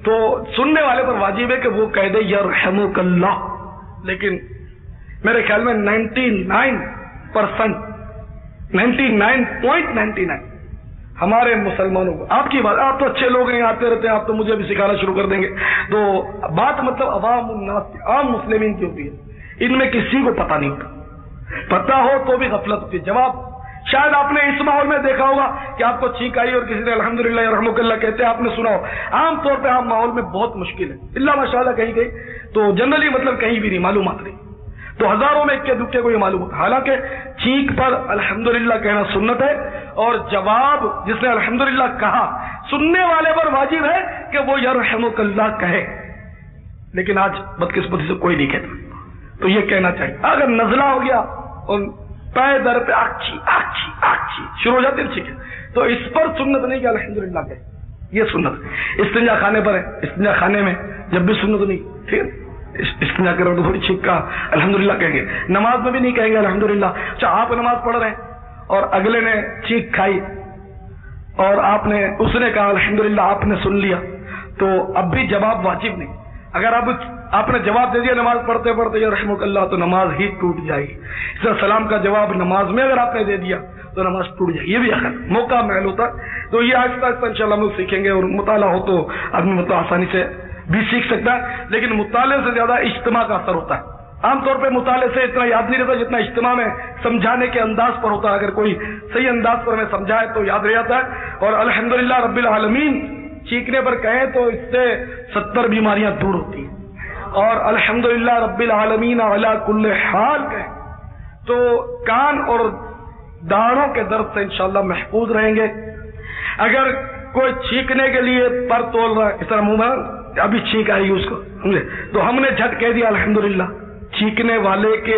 تو سننے والے پر واجب ہے کہ وہ کہہ دے یرحمک اللہ. لیکن میرے خیال میں 99.99 ہمارے مسلمانوں کو, آپ کی بات, آپ تو اچھے لوگ ہیں, آتے رہتے ہیں, آپ تو مجھے بھی سکھانا شروع کر دیں گے. تو بات مطلب عوام الناس عام مسلمین کی ہوتی ہے, ان میں کسی کو پتہ نہیں ہوتا. پتہ ہو تو بھی غفلت ہوتی ہے. جواب شاید آپ نے اس ماحول میں دیکھا ہوگا کہ آپ کو چھینک آئی اور کسی نے الحمدللہ یرحمک اللہ کہتے ہیں, آپ نے سنا ہو. عام طور پہ عام ماحول میں بہت مشکل ہے, اللہ ماشاءاللہ کہیں گئی تو جنرلی مطلب کہیں بھی نہیں معلومات نہیں, تو ہزاروں میں اکے دکے کو یہ معلوم ہوتا. حالانکہ چھینک پر الحمدللہ کہنا سنت ہے, اور جواب جس نے الحمدللہ کہا سننے والے پر واجب ہے کہ وہ یرحمک اللہ کہے، لیکن آج بدقسمتی سے کوئی نہیں کہتا، تو یہ کہنا چاہیے۔ اگر نزلہ ہو گیا اور پے در پہ آکچھی آکچھی آکچھی شروع ہو جاتی ہے ٹھیک ہے، تو اس پر سنت نہیں کہ الحمدللہ کہے، یہ سنت استنجا خانے پر ہے، استنجا خانے میں جب بھی سنت نہیں، ٹھیک ہے، استنجا کرو تو تھوڑی چھینک کا الحمدللہ کہیں گے، نماز میں بھی نہیں کہیں گے الحمدللہ۔ اچھا آپ نماز پڑھ رہے ہیں اور اگلے نے چینک کھائی اور اس نے کہا الحمدللہ، آپ نے سن لیا، تو اب بھی جواب واجب نہیں۔ اگر اب آپ نے جواب دے دیا نماز پڑھتے پڑھتے یا رحمک اللہ، تو نماز ہی ٹوٹ جائے گی۔ اس طرح سلام کا جواب نماز میں اگر آپ نے دے دیا تو نماز ٹوٹ جائے گی، یہ بھی اگر موقع محل ہوتا ہے۔ تو یہ آہستہ آہستہ انشاءاللہ ہم لوگ سیکھیں گے، اور مطالعہ ہو تو آدمی مطلب آسانی سے بھی سیکھ سکتا ہے، لیکن مطالعے سے زیادہ اجتماع کا اثر ہوتا ہے۔ عام طور پہ مطالعے سے اتنا یاد نہیں رہتا جتنا اجتماع میں سمجھانے کے انداز پر ہوتا ہے۔ اگر کوئی صحیح انداز پر ہمیں سمجھائے تو یاد رہ جاتا ہے۔ اور الحمدللہ رب العالمین چیخنے پر کہیں تو اس سے 70 بیماریاں دور ہوتی ہیں، اور الحمدللہ رب العالمین علی کل حال کہیں تو کان اور داڑھوں کے درد سے انشاءاللہ محفوظ رہیں گے۔ اگر کوئی چھینکنے کے لیے پر تول رہا ہے، اس طرح منہ میں ابھی چھینک آئی اس کو سمجھے، تو ہم نے جھٹ کہہ دیا الحمدللہ، چھینکنے والے کے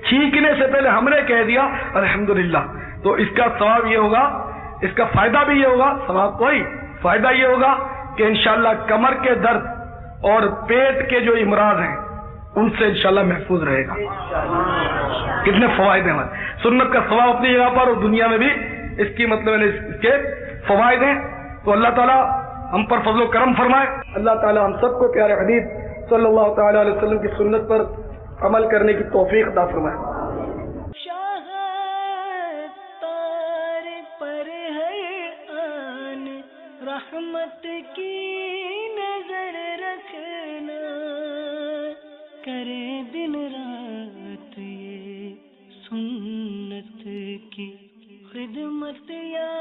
چھینکنے سے پہلے ہم نے کہہ دیا الحمدللہ، تو اس کا ثواب یہ ہوگا، اس کا فائدہ بھی یہ ہوگا، ثواب کوئی فائدہ یہ ہوگا کہ انشاءاللہ کمر کے درد اور پیٹ کے جو امراض ہیں ان سے انشاءاللہ محفوظ رہے گا۔ کتنے فوائد ہیں ہمارے، سنت کا ثواب اپنی جگہ پر اور دنیا میں بھی اس کی مطلب اس کے فوائد ہیں۔ تو اللہ تعالیٰ ہم پر فضل و کرم فرمائے، اللہ تعالیٰ ہم سب کو پیارے حبیب صلی اللہ تعالی علیہ وسلم کی سنت پر عمل کرنے کی توفیق عطا فرمائے۔ رحمت کی نظر رکھنا، کرے دن رات یہ سنت کی خدمت یا